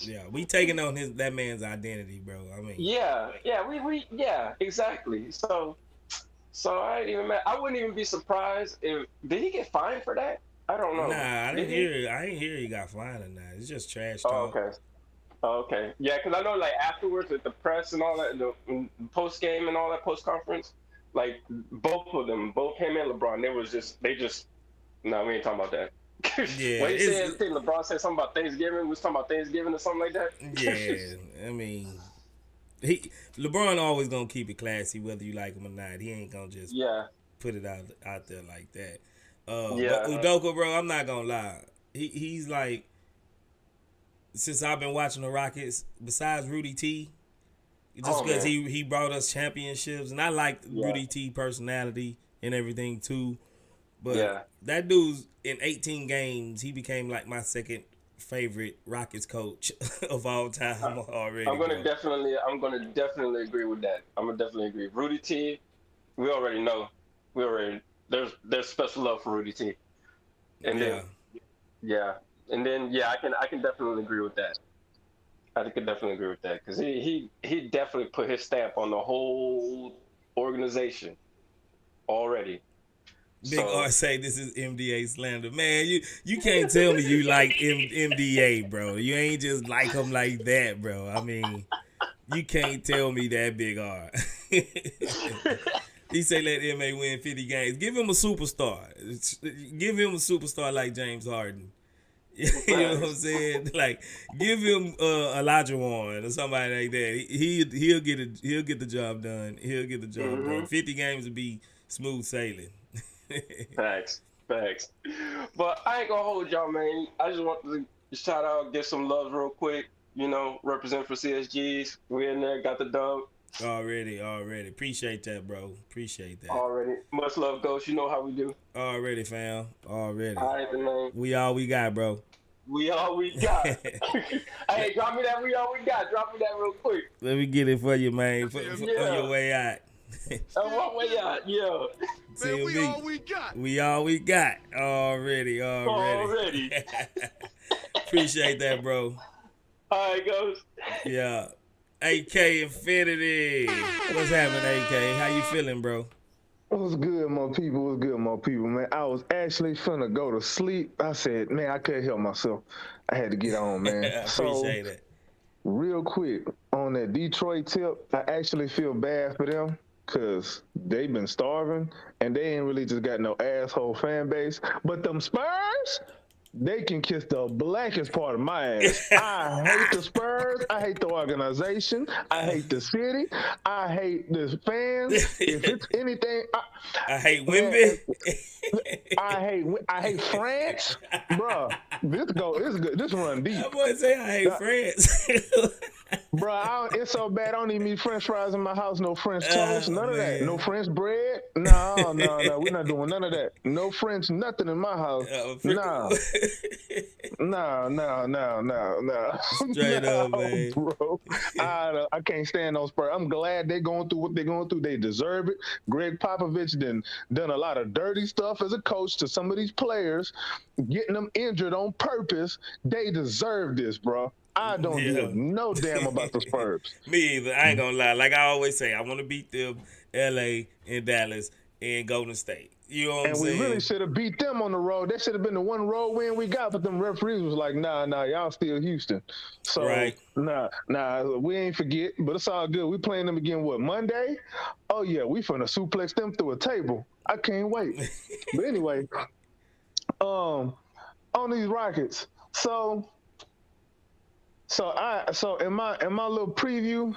yeah, we taking on that man's identity, bro. I mean, yeah, we exactly. So I ain't even I wouldn't even be surprised if did he get fined for that? I don't know. nah, I Did didn't he? hear. I didn't hear he got fined or not. It's just trash talk. Oh, okay. Oh, okay. Yeah, because I know like afterwards with the press and all that, the post game and all that post conference, like both of them, both him and LeBron, they just no, we ain't talking about that. Yeah, What he said, I think LeBron said something about Thanksgiving. We was talking about Thanksgiving or something like that. Yeah, I mean, LeBron always gonna keep it classy, whether you like him or not. He ain't gonna just Yeah. put it out there like that. Yeah. But Udoka, bro, I'm not gonna lie. He's like, since I've been watching the Rockets, besides Rudy T, just because man. he brought us championships, and I like Yeah. Rudy T personality and everything too. But Yeah. that dude's in 18 games, he became like my second favorite Rockets coach of all time already. I'm gonna bro. definitely agree with that. I'm gonna definitely agree. Rudy T, we already know. There's special love for Rudy T. And Yeah. then yeah. And then I can definitely agree with that. I can definitely agree with that because he definitely put his stamp on the whole organization already. Big R say this is MDA slander. Man, you can't tell me you like MDA, bro. You ain't just like him like that, bro. I mean, you can't tell me that, Big R. He say let MA win 50 games. Give him a superstar. Give him a superstar like James Harden. You know what I'm saying? Like, give him Elijah Warren or somebody like that. He'll get the job done. He'll get the job done. 50 games would be smooth sailing. Facts. But I ain't gonna hold y'all, man. I just want to shout out, give some love real quick. You know, represent for CSGs. We in there, got the dub. Already. Appreciate that, bro. Appreciate that. Already. Much love, Ghost. You know how we do. Already, fam. Already. All right, man. We all we got, bro. We all we got. Hey, drop me that we all we got. Drop me that real quick. Let me get it for you, man. On your way out. One way out, yeah. Man, we all we got. We all we got. Already. Appreciate that, bro. All right, Ghost. Yeah. AK Infinity. What's happening, AK? How you feeling, bro? What's good, my people, man? I was actually finna go to sleep. I said, man, I couldn't help myself. I had to get on, man. Appreciate it. Real quick, on that Detroit tip, I actually feel bad for them because they've been starving and they ain't really just got no asshole fan base. But them Spurs, they can kiss the blackest part of my ass. I hate the Spurs. I hate the organization. I hate the city. I hate the fans. If it's anything, I hate man, Wimby. I hate France, bruh. This good. This run deep. That boy say I hate France. Bro, it's so bad. I don't even eat French fries in my house. No French toast, none of that. man. No French bread. No. We're not doing none of that. No French, nothing in my house. Nah. Straight up, man. Bro. I can't stand those Spurs. I'm glad they're going through what they're going through. They deserve it. Greg Popovich done a lot of dirty stuff as a coach to some of these players, getting them injured on purpose. They deserve this, bro. I don't give no damn about the Spurs. Me either. I ain't gonna lie. Like I always say, I want to beat them, LA and Dallas and Golden State. You know what I'm saying? We really should have beat them on the road. That should have been the one road win we got, but them referees was like, nah, y'all still Houston. So, right. nah, we ain't forget, but it's all good. We playing them again, what, Monday? Oh, yeah, we finna suplex them through a table. I can't wait. But anyway, on these Rockets, so in my little preview,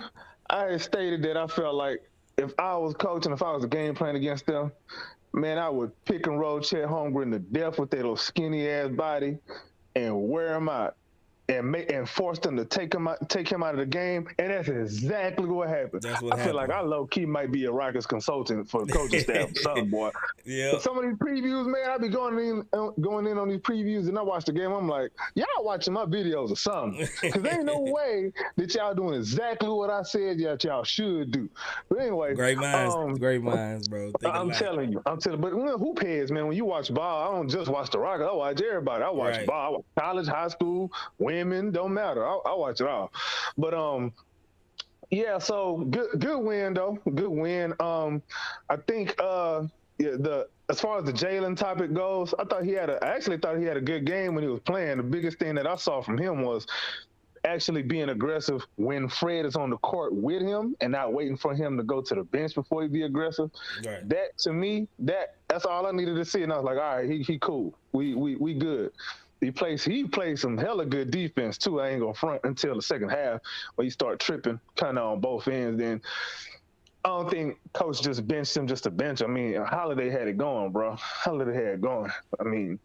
I had stated that I felt like if I was coaching, if I was a game plan against them, man, I would pick and roll Chet Holmgren to death with that little skinny ass body and wear him out and force them to take him out of the game. And that's exactly what happened. I feel like I low key might be a Rockets consultant for the coaching staff, something, boy. Yeah. Some of these previews, man, I be going in on these previews, and I watch the game. I'm like, y'all watching my videos or something, because there ain't no way that y'all doing exactly what I said y'all should do. But anyway, great minds, bro. I'm telling you. But hoop heads, man, when you watch ball, I don't just watch the Rockets. I watch everybody. I watch ball. I watch college, high school, women, don't matter. I watch it all. But yeah, so good win though. Good win. I think as far as the Jalen topic goes, I actually thought he had a good game when he was playing. The biggest thing that I saw from him was actually being aggressive when Fred is on the court with him and not waiting for him to go to the bench before he be aggressive. Right. That to me, that's all I needed to see. And I was like, all right, he cool. We good. He plays some hella good defense too. I ain't gonna front until the second half where he start tripping kind of on both ends. Then I don't think coach just benched him just to bench. I mean, Holiday had it going, bro. Holiday had it going. I mean,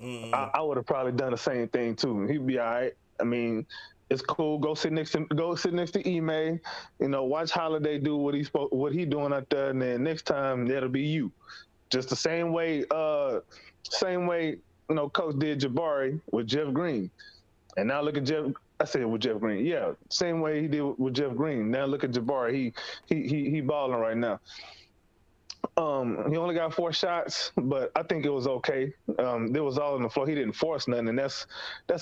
I would have probably done the same thing too. He'd be all right. I mean, it's cool. Go sit next to Ime. You know, watch Holiday do what he doing out there, and then next time that'll be you. Just the same way. You know, coach did Jabari with Jeff Green, and now look at Jeff. I said with Jeff Green, yeah, same way he did with Jeff Green. Now look at Jabari. He balling right now. He only got 4 shots, but I think it was okay. It was all on the floor. He didn't force nothing, and that's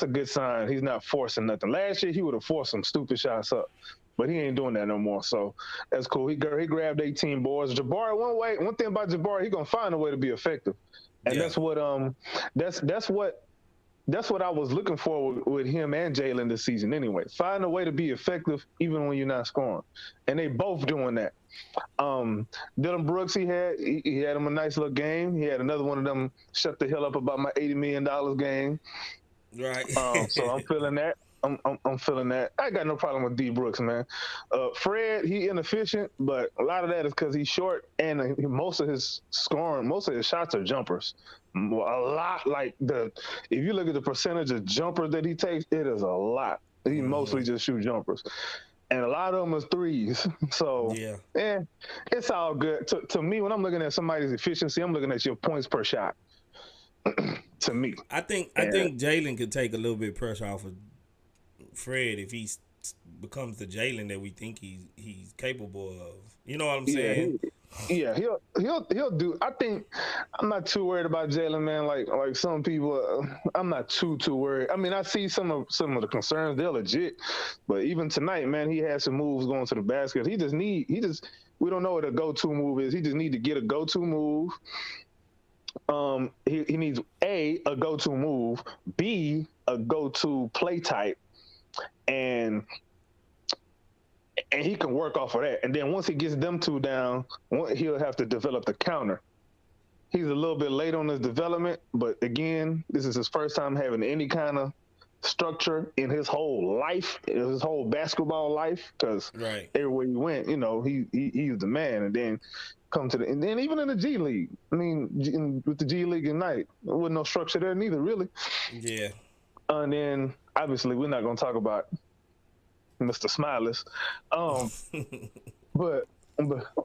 a good sign. He's not forcing nothing. Last year he would have forced some stupid shots up, but he ain't doing that no more. So that's cool. He grabbed 18 boards. Jabari, one thing about Jabari, he gonna find a way to be effective, and that's what I was looking for with him and Jalen this season. Anyway, find a way to be effective even when you're not scoring, and they both doing that. Dylan Brooks, he had him a nice little game. He had another one of them shut the hell up about my $80 million game. Right. So I'm feeling that. I'm feeling that. I got no problem with D Brooks, man. Fred, he inefficient, but a lot of that is because he's short, and most of his shots are jumpers. A lot, like if you look at the percentage of jumpers that he takes, it is a lot. He mostly just shoot jumpers. And a lot of them is threes. So, it's all good. To me, when I'm looking at somebody's efficiency, I'm looking at your points per shot. To me. I think Jalen could take a little bit of pressure off of Fred if he becomes the Jalen that we think he's capable of. You know what I'm saying? He'll do. I think I'm not too worried about Jalen, man. Like some people, I'm not too worried. I mean, I see some of the concerns. They're legit, but even tonight, man, he had some moves going to the basket. We don't know what a go-to move is. He just need to get a go-to move. He needs a go-to move, B, a go-to play type, and he can work off of that. And then once he gets them two down, he'll have to develop the counter. he's a little bit late on his development, but again, this is his first time having any kind of structure in his whole life, in his whole basketball life, because Right. everywhere he went, he's the man. And then and then even in the G League, I mean, with the G League Ignite, there wasn't no structure there neither, really. Yeah. And then obviously we're not gonna talk about Mr. Smiles, but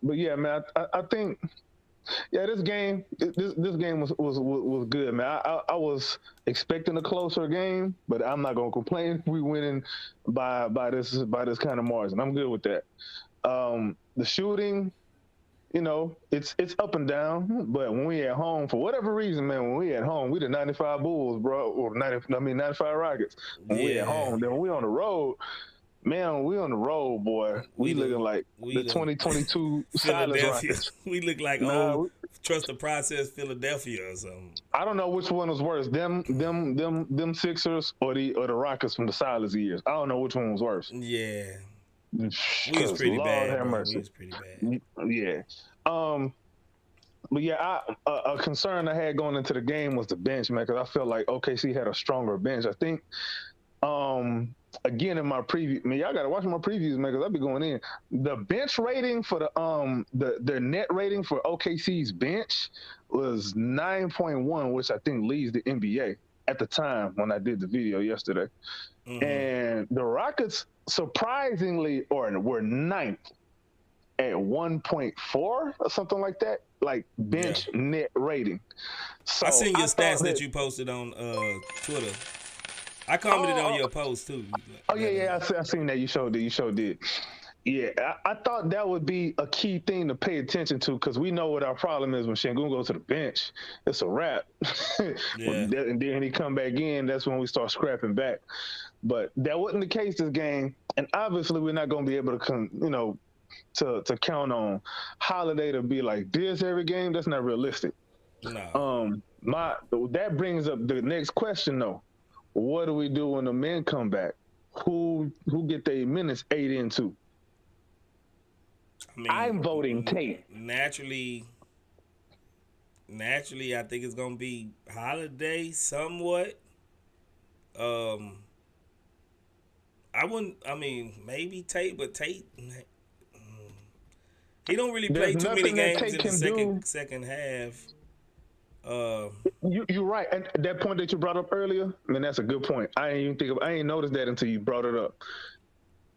yeah, man, I think. Yeah, this game was good, man. I was expecting a closer game, but I'm not gonna complain if we winning by this kind of margin. I'm good with that. The shooting, it's up and down, but when we at home, for whatever reason, man, when we at home, we the 95 Bulls, bro, or 95 Rockets. When we at home, then when we on the road. Man, we on the road, boy. We looking like the 2022 Silas Rockets. We look like trust the process Philadelphia or something. I don't know which one was worse, them Sixers or the Rockets from the Silas years. I don't know which one was worse. Yeah, we was pretty bad. We was pretty bad. Yeah. But yeah, a concern I had going into the game was the bench, man, because I felt like OKC had a stronger bench. I think. Again, in my preview, man, y'all gotta watch my previews, man, because I'll be going in. The bench rating for the net rating for OKC's bench was 9.1, which I think leads the NBA at the time when I did the video yesterday. Mm-hmm. And the Rockets surprisingly were ninth at 1.4 or something like that, like bench net rating. So I seen your stats that you posted on Twitter. I commented on your post too. Oh yeah, I seen that. You showed did. Yeah, I thought that would be a key thing to pay attention to, because we know what our problem is when Şengün goes to the bench. It's a wrap. Yeah. And then he come back in. That's when we start scrapping back. But that wasn't the case this game, and obviously we're not going to be able to to count on Holiday to be like this every game. That's not realistic. No. That brings up the next question though. What do we do when the men come back? Who get their minutes 8 into? I'm voting Tate. Naturally, I think it's gonna be Holiday somewhat. Maybe Tate, but Tate, he don't really play too many games in the second half. You're right, and that point that you brought up earlier, man, that's a good point. I ain't noticed that until you brought it up.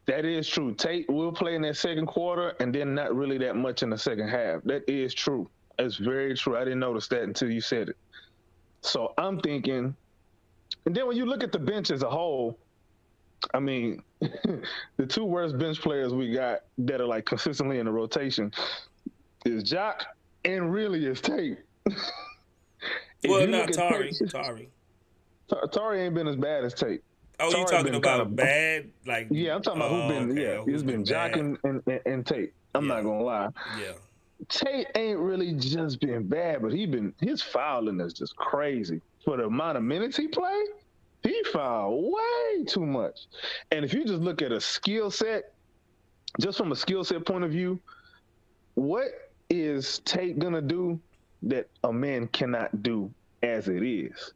That is true. Tate will play in that second quarter, and then not really that much in the second half. That is true. That's very true. I didn't notice that until you said it. So I'm thinking, and then when you look at the bench as a whole, I mean, the two worst bench players we got that are like consistently in the rotation is Jock and really is Tate. Well, not Tari. Tari ain't been as bad as Tate. Oh, you talking about bad? Like, yeah, I'm talking about who's been. Okay. Yeah, he's been Jock and Tate. I'm not gonna lie. Yeah, Tate ain't really just been bad, but his fouling is just crazy for the amount of minutes he played. He fouled way too much. And if you just look at a skill set, just from a skill set point of view, what is Tate gonna do that a man cannot do as it is?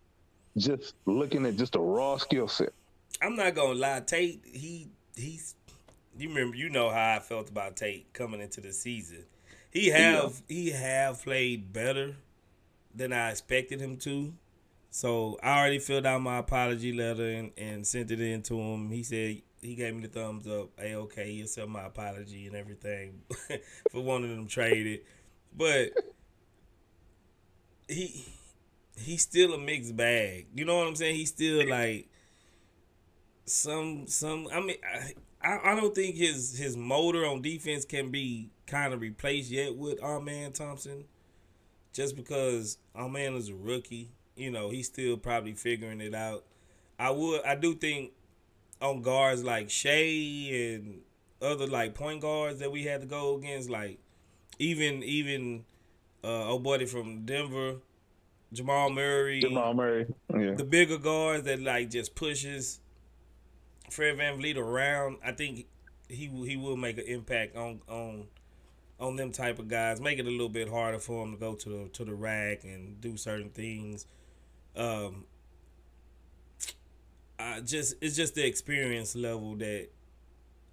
Just looking at just a raw skill set. I'm not gonna lie, Tate. He's. You know how I felt about Tate coming into the season. He have played better than I expected him to. So I already filled out my apology letter and sent it in to him. He said he gave me the thumbs up. Hey, okay, he accepted my apology and everything for wanting them traded, but he's still a mixed bag. You know what I'm saying? He's still like some. I mean, I don't think his motor on defense can be kind of replaced yet with our man Thompson, just because our man is a rookie. You know, he's still probably figuring it out. I do think on guards like Shea and other like point guards that we had to go against, like even old buddy from Denver, Jamal Murray, yeah. The bigger guards that like just pushes Fred VanVleet around. I think he will make an impact on on them type of guys, make it a little bit harder for them to go to the rack and do certain things. It's just the experience level that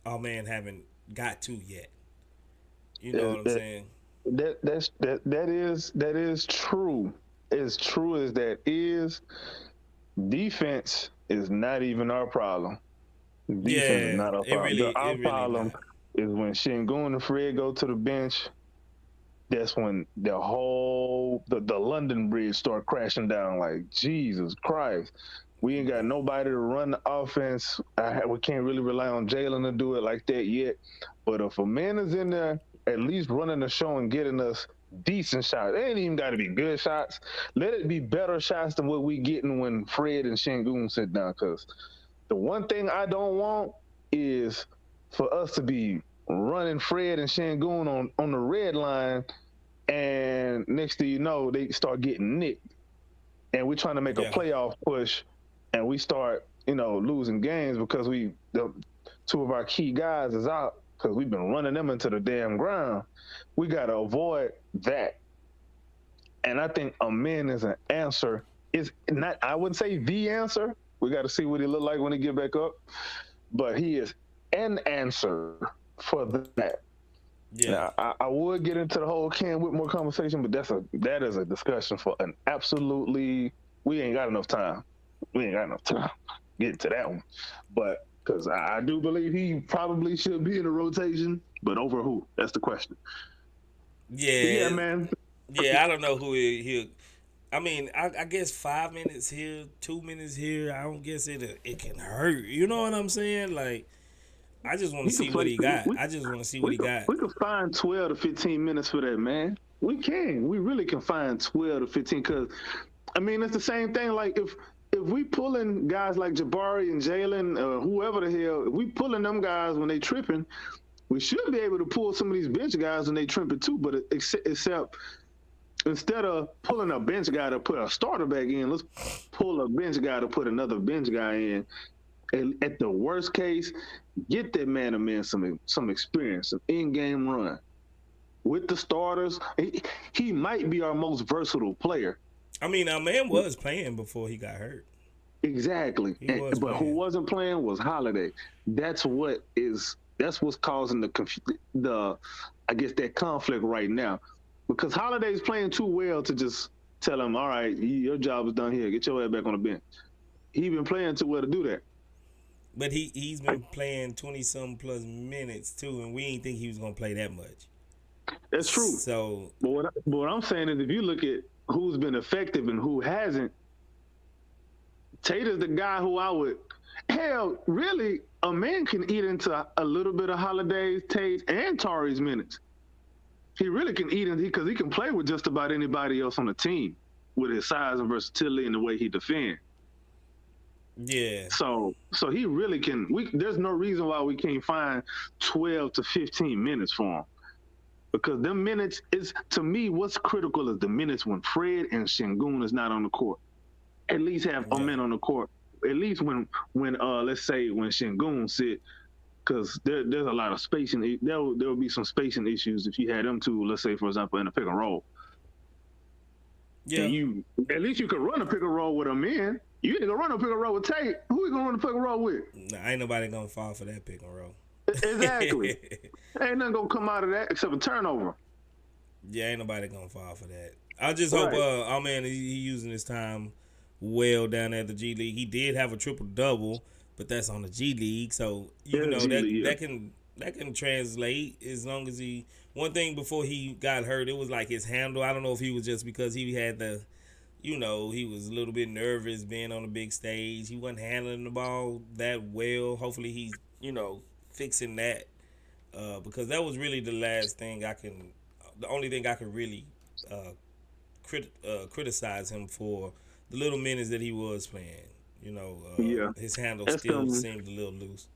our man haven't got to yet. You know what I'm saying? That is true. As true as that is, defense is not even our problem. Defense is not our problem. Our problem is when Şengün and Fred go to the bench. That's when the whole the London Bridge start crashing down. Like, Jesus Christ, we ain't got nobody to run the offense. We can't really rely on Jalen to do it like that yet. But if a man is in there, at least running the show and getting us decent shots. It ain't even got to be good shots. Let it be better shots than what we getting when Fred and Şengün sit down. Because the one thing I don't want is for us to be running Fred and Şengün on the red line, and next thing you know, they start getting nicked. And we're trying to make a playoff push, and we start, losing games because two of our key guys is out because we've been running them into the damn ground. We got to avoid that. And I think Amin is an answer. Is not, I wouldn't say the answer. We got to see what he look like when he get back up. But he is an answer for that. Yeah, now, I would get into the whole Ken Whitmore conversation, but that is a discussion for an absolutely. We ain't got enough time. We ain't got enough time getting to that one. But because I do believe he probably should be in a rotation, but over who? That's the question. Yeah, man. Yeah, I don't know who he'll. I mean, I guess 5 minutes here, 2 minutes here. I don't guess it can hurt. You know what I'm saying? Like, I just want to see what he got. I just want to see what he got. We can find 12 to 15 minutes for that, man. We can. We really can find 12 to 15 because, I mean, it's the same thing. Like, if we pulling guys like Jabari and Jalen, whoever the hell, if we pulling them guys when they tripping, we should be able to pull some of these bench guys when they tripping too. But except instead of pulling a bench guy to put a starter back in, let's pull a bench guy to put another bench guy in. And at the worst case, get that man some experience, an in-game run. With the starters, he might be our most versatile player. I mean, our man was playing before he got hurt. Exactly. But who wasn't playing was Holiday. That's what's causing the I guess that conflict right now. Because Holiday's playing too well to just tell him, all right, your job is done here. Get your ass back on the bench. He been playing too well to do that. But he's been playing 20-something plus minutes too, and we didn't think he was going to play that much. That's true. So, but what I'm saying is if you look at who's been effective and who hasn't, Tater's the guy who I would – hell, really, a man can eat into a little bit of Holiday's, Tate, and Tari's minutes. He really can eat into because he can play with just about anybody else on the team with his size and versatility and the way he defends. Yeah. So he really can. There's no reason why we can't find 12 to 15 minutes for him, because them minutes is, to me, what's critical is the minutes when Fred and Şengün is not on the court. At least have a man on the court. At least when let's say when Şengün sit, because there's a lot of spacing. There will be some spacing issues if you had them two. Let's say, for example, in a pick and roll. Yeah. And at least you could run a pick and roll with a man. You ain't gonna run a pick and roll with Tate. Who you gonna run a pick and roll with? Nah, ain't nobody gonna fall for that pick and roll. Exactly. Ain't nothing gonna come out of that except a turnover. Yeah, ain't nobody gonna fall for that. I just hope our man he using his time well down at the G League. He did have a triple double, but that's on the G League, so that can translate as long as he. One thing before he got hurt, it was like his handle. I don't know if he was just because he had the. He was a little bit nervous being on the big stage. He wasn't handling the ball that well. Hopefully he's, fixing that. Because that was really the only thing I can really criticize him for, the little minutes that he was playing. His handle still seemed a little loose.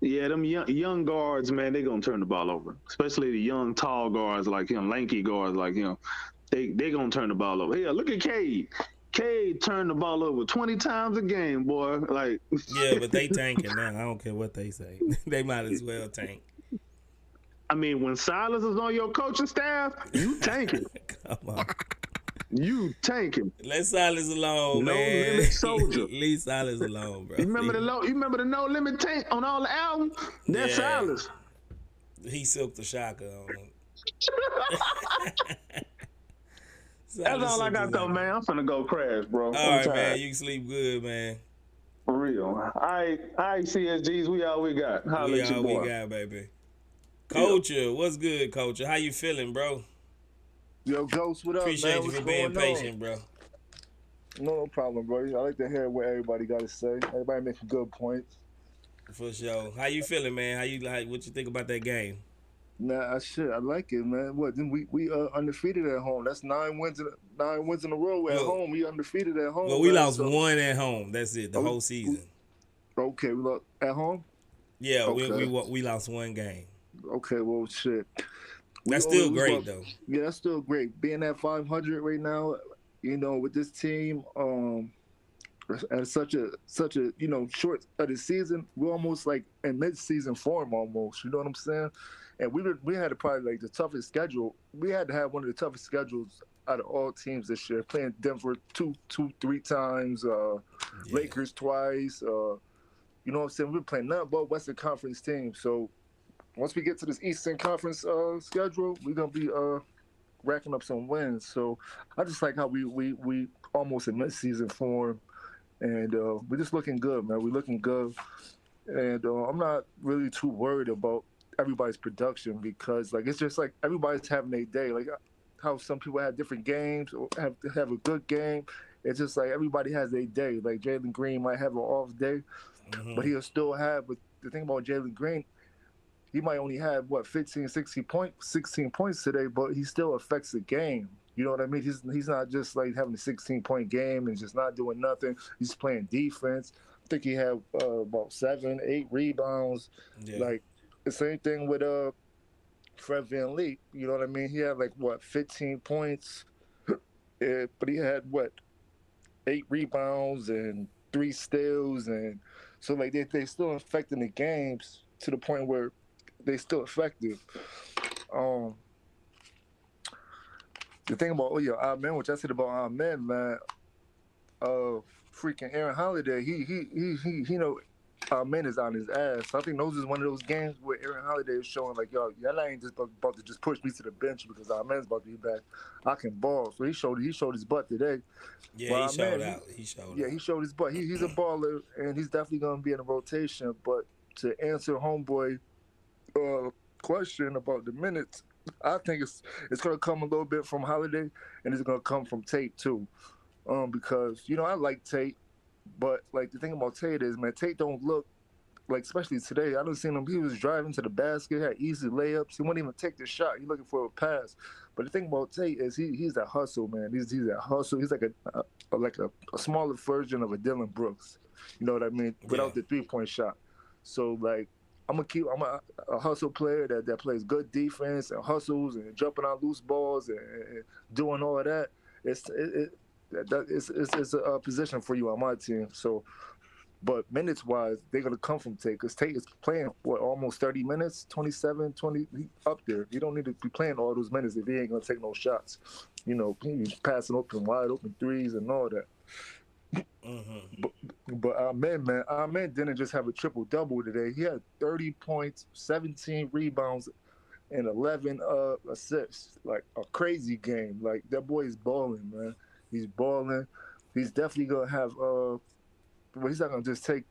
Yeah, them young guards, man, they gonna turn the ball over. Especially the young, tall guards like him, lanky guards like him. They gonna turn the ball over. Yeah, look at Cade. Cade turned the ball over 20 times a game, boy. Like, yeah, but they tanking now. I don't care what they say. They might as well tank. I mean, when Silas is on your coaching staff, you tanking. Come on. You tanking. Let Silas alone, No man. limit soldier. Leave Silas alone, bro. You remember the No Limit tank on all the albums? That's Yeah. Silas. He silked the shocker on him. That's all I got though, man. I'm finna go crash, bro. All right, man. You can sleep good, man. For real. All right, CSGs, we all we got. Holla We at your all boy. we got, baby. Culture, what's good, Culture? How you feeling, bro? Yo, Ghost, what up, Appreciate man? you What's for being going patient, bro. No problem, bro. I like to hear what everybody got to say. Everybody making good points. For sure. How you feeling, man? What you think about that game? Nah, I like it, man. What? Then we undefeated at home. That's 9 wins in a row at home. We undefeated at home. Well, we man, lost one at home. That's it. The whole season. Okay, we lost at home. Yeah, Okay. we lost one game. Okay, well, shit. That's still great, though. Yeah, that's still great. Being at 500 right now, with this team, at such a short of the season, we're almost like in mid-season form almost. You know what I'm saying? And we had probably like the toughest schedule. We had to have one of the toughest schedules out of all teams this year. Playing Denver three times, Lakers twice. You know what I'm saying? We're playing nothing but Western Conference teams. So once we get to this Eastern Conference schedule, we're gonna be racking up some wins. So I just like how we almost in mid-season form, and we're just looking good, man. We're looking good, and I'm not really too worried about everybody's production because like it's just like everybody's having their day. Like how some people have different games or have a good game. It's just like everybody has their day. Like Jalen Green might have an off day, but he'll still have. But the thing about Jalen Green, he might only have 16 points today, but he still affects the game. You know what I mean? He's not just like having a 16-point game and just not doing nothing. He's playing defense. I think he had about 7, 8 rebounds. Yeah. Like the same thing with Fred VanVleet. You know what I mean? He had 15 points, but he had 8 rebounds and 3 steals, and so like they still affecting the games to the point where they still effective. The thing about Amen, which I said about Amen, man, freaking Aaron Holiday, he Amen is on his ass. So I think those is one of those games where Aaron Holiday is showing like, y'all ain't just about to just push me to the bench because Amen's about to be back. I can ball. So he showed his butt today. Yeah, he showed out. He showed his butt. He's a baller and he's definitely gonna be in the rotation. But to answer homeboy question about the minutes, I think it's gonna come a little bit from Holiday and it's gonna come from Tate too. Because I like Tate, but like the thing about Tate is, man, Tate don't look like, especially today. I done seen him. He was driving to the basket, had easy layups. He wouldn't even take the shot. He's looking for a pass. But the thing about Tate is he's that hustle, man. He's that hustle. He's like a smaller version of a Dylan Brooks. You know what I mean? Without the 3-point shot. So like I'm a hustle player that plays good defense and hustles and jumping on loose balls and doing all of that. It's a position for you on my team. So, but minutes wise, they're gonna come from Tate because Tate is playing almost 30 minutes, 27, 20 up there. You don't need to be playing all those minutes if he ain't gonna take no shots. He's passing wide open threes and all that. But Amen didn't just have a triple double today. He had 30 points, 17 rebounds, and 11 assists. Like a crazy game. Like that boy is balling, man. He's balling. He's definitely gonna have but he's not gonna just take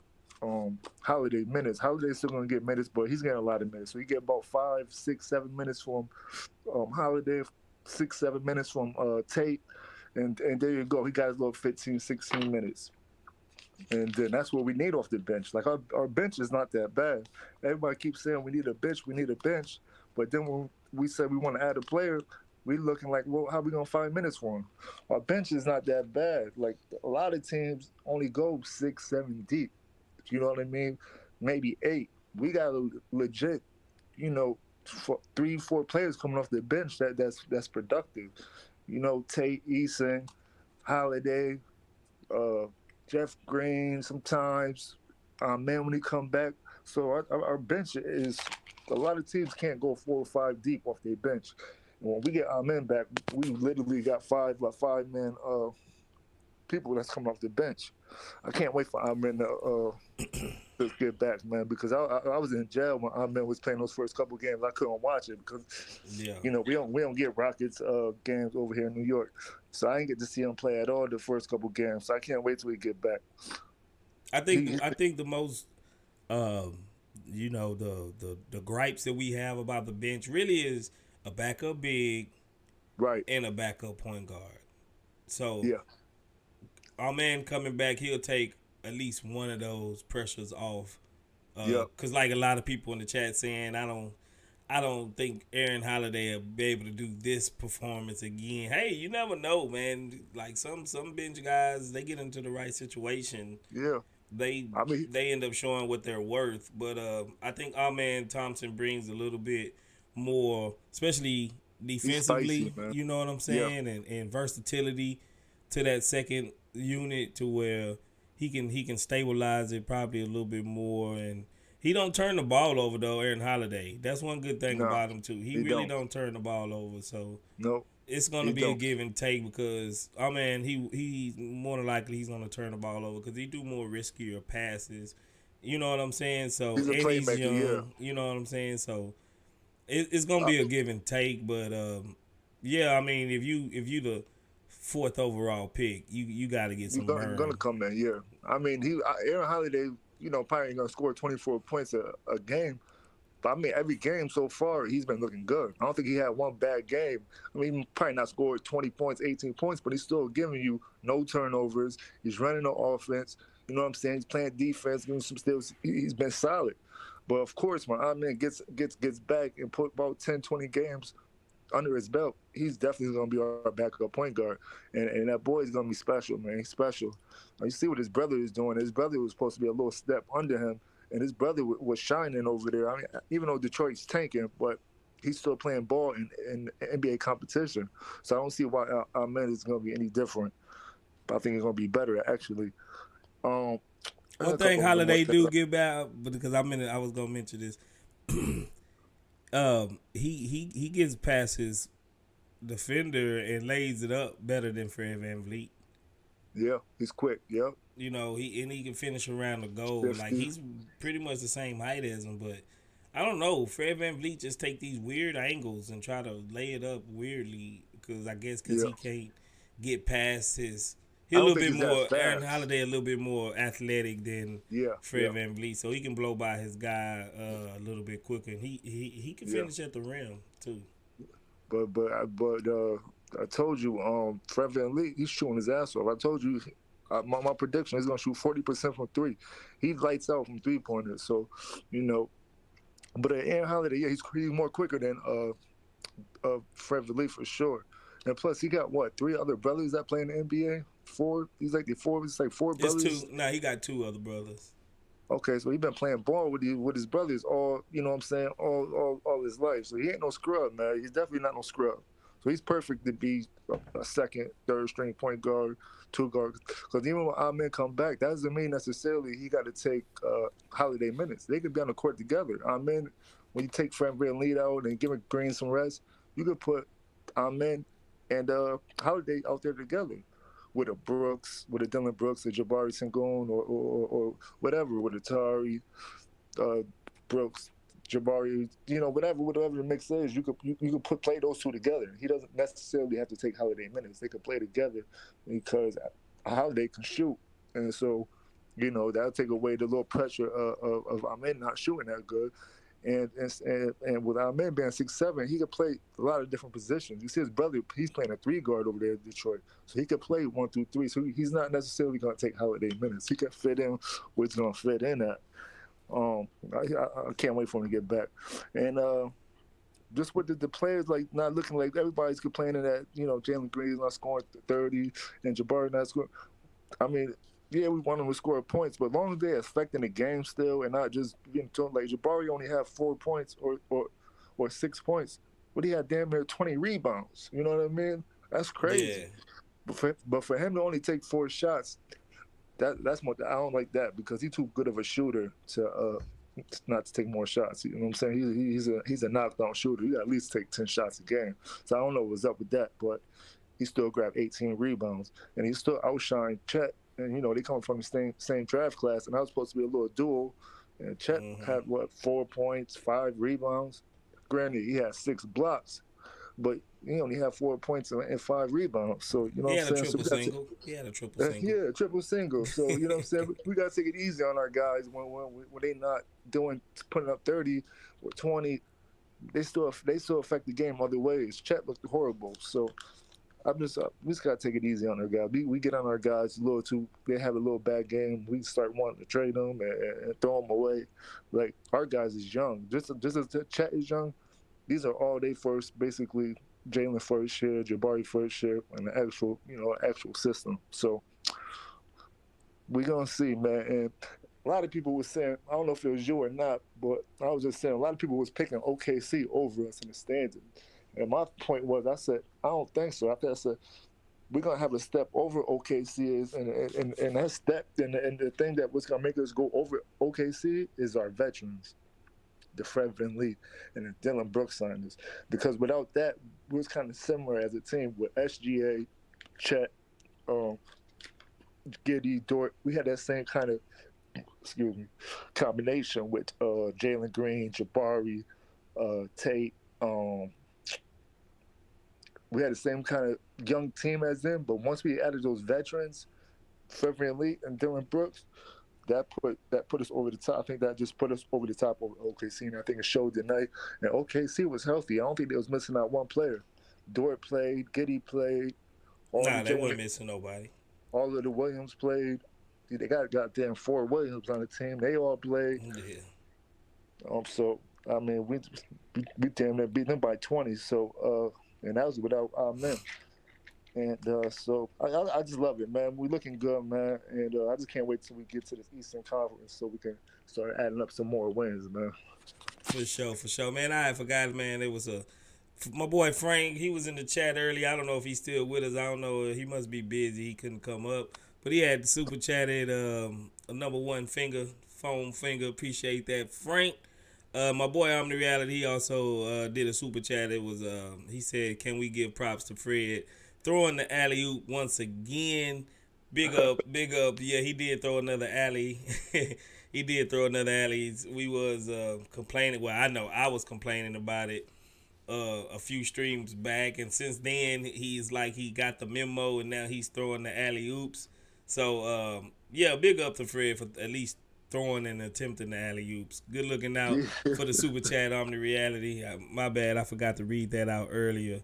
Holiday minutes. Holiday's still gonna get minutes, but he's getting a lot of minutes. So you get about 5, 6, 7 minutes from Holiday, 6, 7 minutes from Tate. And there you go. He got his little 15, 16 minutes. And then that's what we need off the bench. Like our bench is not that bad. Everybody keeps saying we need a bench. But then when we said we want to add a player, we looking like, well, how we gonna find minutes for him? Our bench is not that bad. Like a lot of teams only go 6, 7 deep. You know what I mean? Maybe 8. We got a legit, 3, 4 players coming off the bench that's productive. Tate, Eason, Holiday, Jeff Green sometimes, man when he come back. So our bench is a lot of teams can't go 4 or 5 deep off their bench. And when we get our men back, we literally got 5 man people that's coming off the bench. I can't wait for our men to get back, man, because I was in jail when our men was playing those first couple games. I couldn't watch it because we don't get Rockets games over here in New York, so I didn't get to see him play at all the first couple games. So I can't wait till we get back. I think the most the gripes that we have about the bench really is a backup big, right, and a backup point guard. So yeah, our man coming back, he'll take at least one of those pressures off. Because like a lot of people in the chat saying, I don't think Aaron Holiday will be able to do this performance again. Hey, you never know, man. Like some bench guys, they get into the right situation. Yeah. They end up showing what they're worth. But I think our man Thompson brings a little bit more, especially defensively, spicy, you know what I'm saying, and versatility to that second unit to where he can stabilize it probably a little bit more. And he don't turn the ball over though, Aaron Holiday. That's one good thing about him too. He really don't turn the ball over. So it's gonna be a give and take because he more than likely he's gonna turn the ball over because he do more riskier passes. You know what I'm saying? So he's a playmaker, he's young. You know what I'm saying? So it's gonna be a give and take. But I mean if you the 4th overall pick, you got to get some burn. Gonna come in, yeah. I mean, Aaron Holiday, probably ain't gonna score 24 points a game, but I mean, every game so far he's been looking good. I don't think he had one bad game. I mean, he probably not scored 20 points, 18 points, but he's still giving you no turnovers. He's running the offense. You know what I'm saying? He's playing defense, giving some steals. He's been solid. But of course, when our man gets back and put about 10, 20 games under his belt, he's definitely going to be our backup point guard. And that boy is going to be special, man. He's special. Now, you see what his brother is doing. His brother was supposed to be a little step under him, and his brother was shining over there. I mean, even though Detroit's tanking, but he's still playing ball in NBA competition. So I don't see why our man is going to be any different. But I think it's going to be better, actually. One thing Holiday do give back, because I was going to mention this. He gets past his defender and lays it up better than Fred VanVleet. Yeah, he's quick. Yep. He can finish around the goal. Like he's pretty much the same height as him, but I don't know. Fred VanVleet just take these weird angles and try to lay it up weirdly because he can't get past his. He's a little bit more Aaron Holiday, a little bit more athletic than Fred VanVleet, so he can blow by his guy a little bit quicker. And he can finish at the rim too. But I told you, Fred VanVleet, he's shooting his ass off. I told you, my prediction is gonna shoot 40% from three. He lights out from 3-pointers. So, but Aaron Holiday, he's more quicker than Fred VanVleet for sure. And plus, he got 3 other brothers that play in the NBA. 4. He's like it's like 4 brothers. It's 2. He got 2 other brothers. Okay, so he's been playing ball with his brothers all, all his life. So he ain't no scrub, man. He's definitely not no scrub. So he's perfect to be a second, third string point guard, 2 guard. Because even when our men come back, that doesn't mean necessarily he got to take Holiday minutes. They could be on the court together. Our men, when you take Fred VanVleet out and give Green some rest, you could put our men and Holiday out there together with a Dylan Brooks, a Jabari Sengun, or whatever, with a Tari, Brooks, Jabari, whatever the mix is, you could play those 2 together. He doesn't necessarily have to take Holiday minutes. They could play together because Holiday can shoot, and so that'll take away the little pressure of our men not shooting that good. And with our man being 6'7", he could play a lot of different positions. You see his brother, he's playing a 3 guard over there in Detroit. So he could play 1 through 3. So he's not necessarily going to take Holiday minutes. He can fit in where he's going to fit in at. I can't wait for him to get back. And just with the players not looking like everybody's complaining that, Jalen Green is not scoring 30 and Jabari not scoring. I mean, yeah, we want them to score points, but as long as they're affecting the game still and not just being told, like Jabari only had 4 points or 6 points, but he had damn near 20 rebounds. You know what I mean? That's crazy. Yeah. But for him to only take 4 shots, that's more. I don't like that because he's too good of a shooter to not to take more shots. You know what I'm saying? He's a knockdown shooter. You got to at least take 10 shots a game. So I don't know what's up with that, but he still grabbed 18 rebounds, and he still outshined Chet. And they come from the same draft class, and I was supposed to be a little duel. And Chet had 4 points, 5 rebounds. Granted, he had 6 blocks, but he only had 4 points and 5 rebounds. So he had a triple single. He had a triple single. Yeah, triple single. So what I'm saying, we gotta take it easy on our guys when they not putting up 30 or 20. They still affect the game other ways. Chet looked horrible. So we just gotta take it easy on our guys. We get on our guys a little too. They have a little bad game. We start wanting to trade them and throw them away. Like our guys is young. Just as Chet is young. These are all they first, basically Jalen first year, Jabari first year, and the actual system. So we're gonna see, man. And a lot of people were saying, I don't know if it was you or not, but I was just saying a lot of people was picking OKC over us in the standing. And my point was, I said, I don't think so. I said, we're gonna have a step over OKC and that step and the thing that was gonna make us go over OKC is our veterans. The Fred VanVleet and the Dylan Brooks signings. Because without that, we was kind of similar as a team with SGA, Chet, Giddey, Dort. We had that same kind of, combination with Jalen Green, Jabari, Tate. We had the same kind of young team as them, but once we added those veterans, Fred VanVleet and Dylan Brooks, that put us over the top. I think that just put us over the top of OKC, and I think it showed tonight. And OKC was healthy. I don't think they was missing out one player. Dort played, Giddey played. They weren't missing nobody. All of the Williams played. They got goddamn 4 Williams on the team. They all played. Yeah. So I mean, we damn near beat them by 20. So and that was without our men. And so I just love it, man. We're looking good, man. And I just can't wait till we get to this Eastern Conference so we can start adding up some more wins, man. For sure. Man, I had forgot, man. It was my boy Frank. He was in the chat earlier. I don't know if he's still with us. I don't know. He must be busy. He couldn't come up. But he had super chatted a number 1 foam finger. Appreciate that, Frank. My boy Omni Reality, he also did a super chat. It was he said, "Can we give props to Fred throwing the alley oop once again?" Big up. Yeah, he did throw another alley. He did throw another alley. We was complaining. Well, I know I was complaining about it a few streams back, and since then he's like he got the memo, and now he's throwing the alley oops. So yeah, big up to Fred for at least throwing and attempting the alley-oops. Good looking out for the super chat Omni Reality. My bad, I forgot to read that out earlier.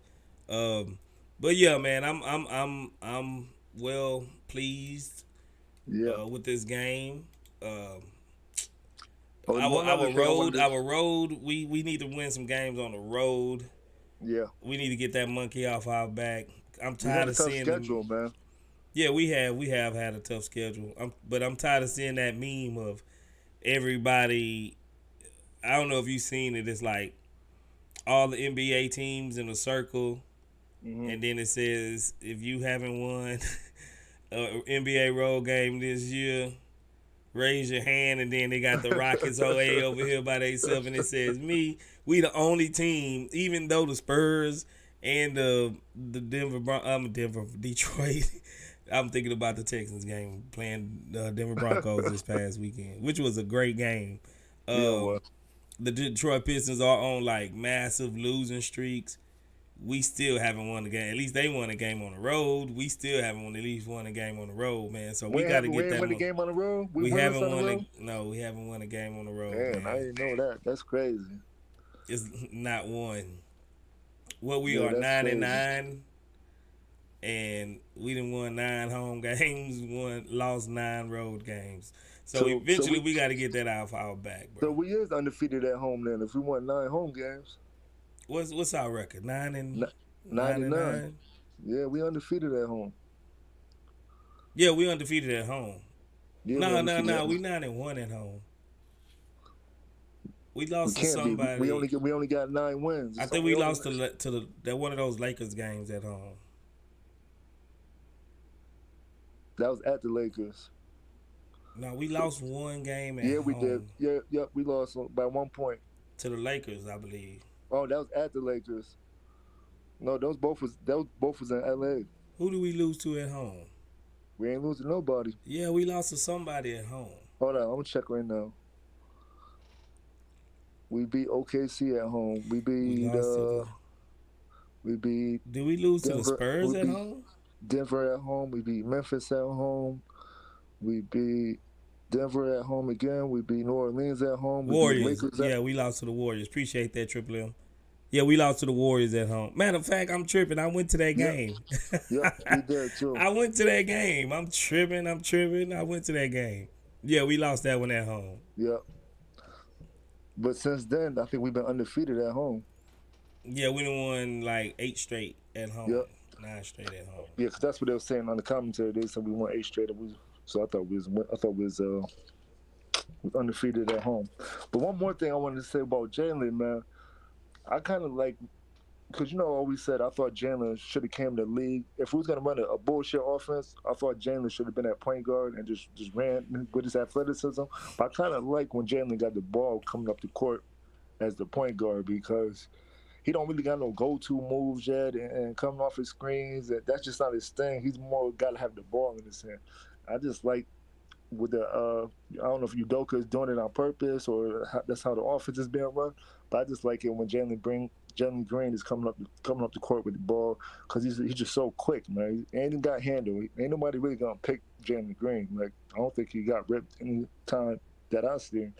But yeah, man, I'm well pleased with this game. Our road. We need to win some games on the road. Yeah, we need to get that monkey off our back. I'm tired of seeing schedule, man. Yeah, we have had a tough schedule. But I'm tired of seeing that meme of everybody. I don't know if you've seen it. It's like all the NBA teams in a circle, and then it says if you haven't won an NBA road game this year, raise your hand. And then they got the Rockets OA over here by themselves, and it says me. We the only team, even though the Spurs and the Detroit. I'm thinking about the Texans game playing Denver Broncos this past weekend, which was a great game. The Detroit Pistons are on like massive losing streaks. We still haven't won the game. At least they won a game on the road. We still haven't won a game on the road, man. So we got to get that. We won a game on the road. We haven't won. No, we haven't won a game on the road. Man, I didn't know that. That's crazy. It's not one. Well, we are 9-9. And we done won 9 home games, lost 9 road games. So eventually we got to get that off our back, bro. So we is undefeated at home then. If we won 9 home games, what's our record? 9-9. Yeah, we undefeated at home. Yeah, we undefeated at home. Yeah, no. We 9-1 at home. We lost to somebody. We only got 9 wins. I think we lost to one of those Lakers games at home. That was at the Lakers. No, we lost one game at Yeah, we did. home Yeah, yep, we lost by 1 point. to the Lakers, I believe. Oh, that was at the Lakers. No, those both was in LA. Who do we lose to at home? We ain't losing nobody. Yeah, we lost to somebody at home. Hold on, I'm gonna check right now. We beat OKC at home. We lost to the. We beat Did we lose to the Denver. Spurs We at beat home? Denver at home. We beat Memphis at home. We beat Denver at home again. We beat New Orleans at home. We beat Warriors. Lakers Yeah, we lost to the Warriors. Appreciate that, Triple M. Yeah, we lost to the Warriors at home. Matter of fact, I'm tripping. I went to that Yep. game. Yep, we did too. I went to that game. I'm tripping. I went to that game. Yeah, we lost that one at home. Yep. But since then, I think we've been undefeated at home. Yeah, we done won like 8 straight at home. Yep. 9 straight at home. Yeah, because that's what they were saying on the commentary. They said we won 8 straight. So I thought we was undefeated at home. But one more thing I wanted to say about Jalen, man. I kind of like, because you know, I always said I thought Jalen should have came to the league. If we was gonna run a bullshit offense, I thought Jalen should have been at point guard and just ran with his athleticism. But I kind of like when Jalen got the ball coming up the court as the point guard because he don't really got no go-to moves yet and coming off his screens. That's just not his thing. He's more got to have the ball in his hand. I just like with the I don't know if Udoka is doing it on purpose or that's how the offense is being run, but I just like it when Jalen Green is coming up the court with the ball because he's just so quick, man. He ain't got handle. Ain't nobody really gonna pick Jalen Green. Like I don't think he got ripped any time that I seen.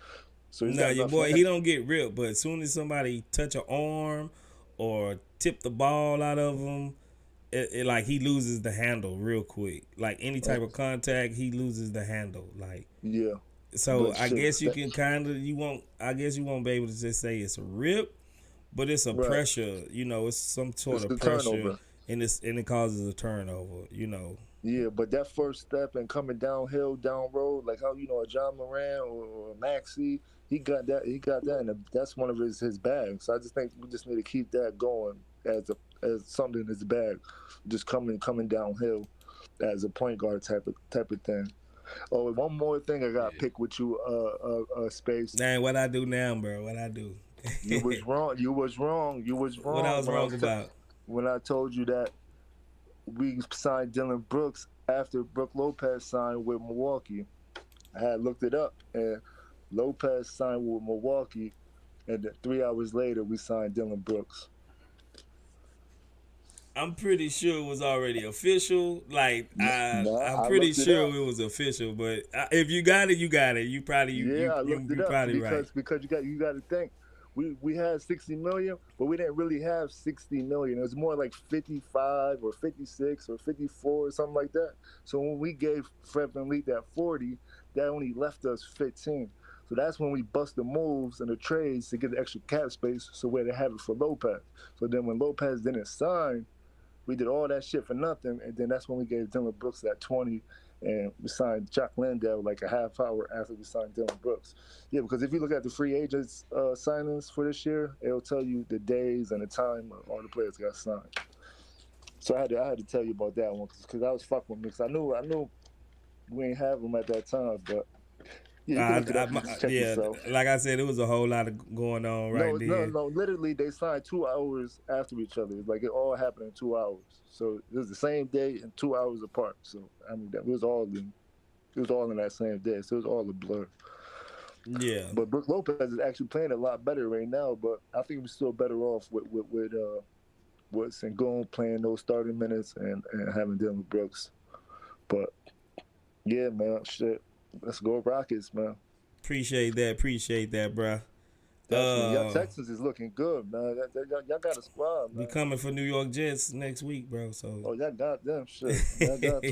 So No, your boy, he don't get ripped, but as soon as somebody touch an arm or tip the ball out of him, it like he loses the handle real quick. Like any type of contact, he loses the handle. Like yeah. So But I shit, guess you can kind of I guess you won't be able to just say it's a rip, but it's a Right. pressure. You know, it's some sort It's of the pressure, turnover. and it causes a turnover. You know. Yeah, but that first step and coming downhill, down road, like how a John Moran or Maxey, he got that, and that's one of his bags. So I just think we just need to keep that going as something in his bag, just coming downhill as a point guard type of thing. Oh, and one more thing I got to pick with you, Space. Dang, what I do now, bro? What I do? You was wrong. You was wrong. What I was wrong about? When I told you that we signed Dylan Brooks after Brook Lopez signed with Milwaukee. I had looked it up, and Lopez signed with Milwaukee, and then 3 hours later we signed Dylan Brooks. I'm pretty sure it was already official. Like I'm I pretty looked it sure up. it was official. But if you got it, you got it. You probably I looked it you up probably right. because you got to think. We had 60 million, but we didn't really have 60 million. It was more like 55 or 56 or 54 or something like that. So when we gave Fred VanVleet that 40, that only left us 15. So that's when we bust the moves and the trades to get the extra cap space so we had to have it for Lopez. So then when Lopez didn't sign, we did all that shit for nothing, and then that's when we gave Dylan Brooks that 20, and we signed Jack Landale like a half hour after we signed Dylan Brooks. Yeah, because if you look at the free agents signings for this year, it'll tell you the days and the time all the players got signed. So I had to tell you about that one because I was fucking with me because I knew we ain't have them at that time, but yeah, you can look it up and just check yourself. Like I said, it was a whole lot of going on right there. No. Literally, they signed 2 hours after each other. Like it all happened in 2 hours. So it was the same day and 2 hours apart. So I mean, it was all in that same day. So it was all a blur. Yeah. But Brook Lopez is actually playing a lot better right now. But I think we're still better off with Sengun playing those starting minutes and having Dylan Brooks. But yeah, man, shit. Let's go Rockets, man. Appreciate that, bro. Y'all Texans is looking good, man. Y'all got a squad, man. We coming for New York Jets next week, bro. So. Oh, y'all got them shit. Y'all got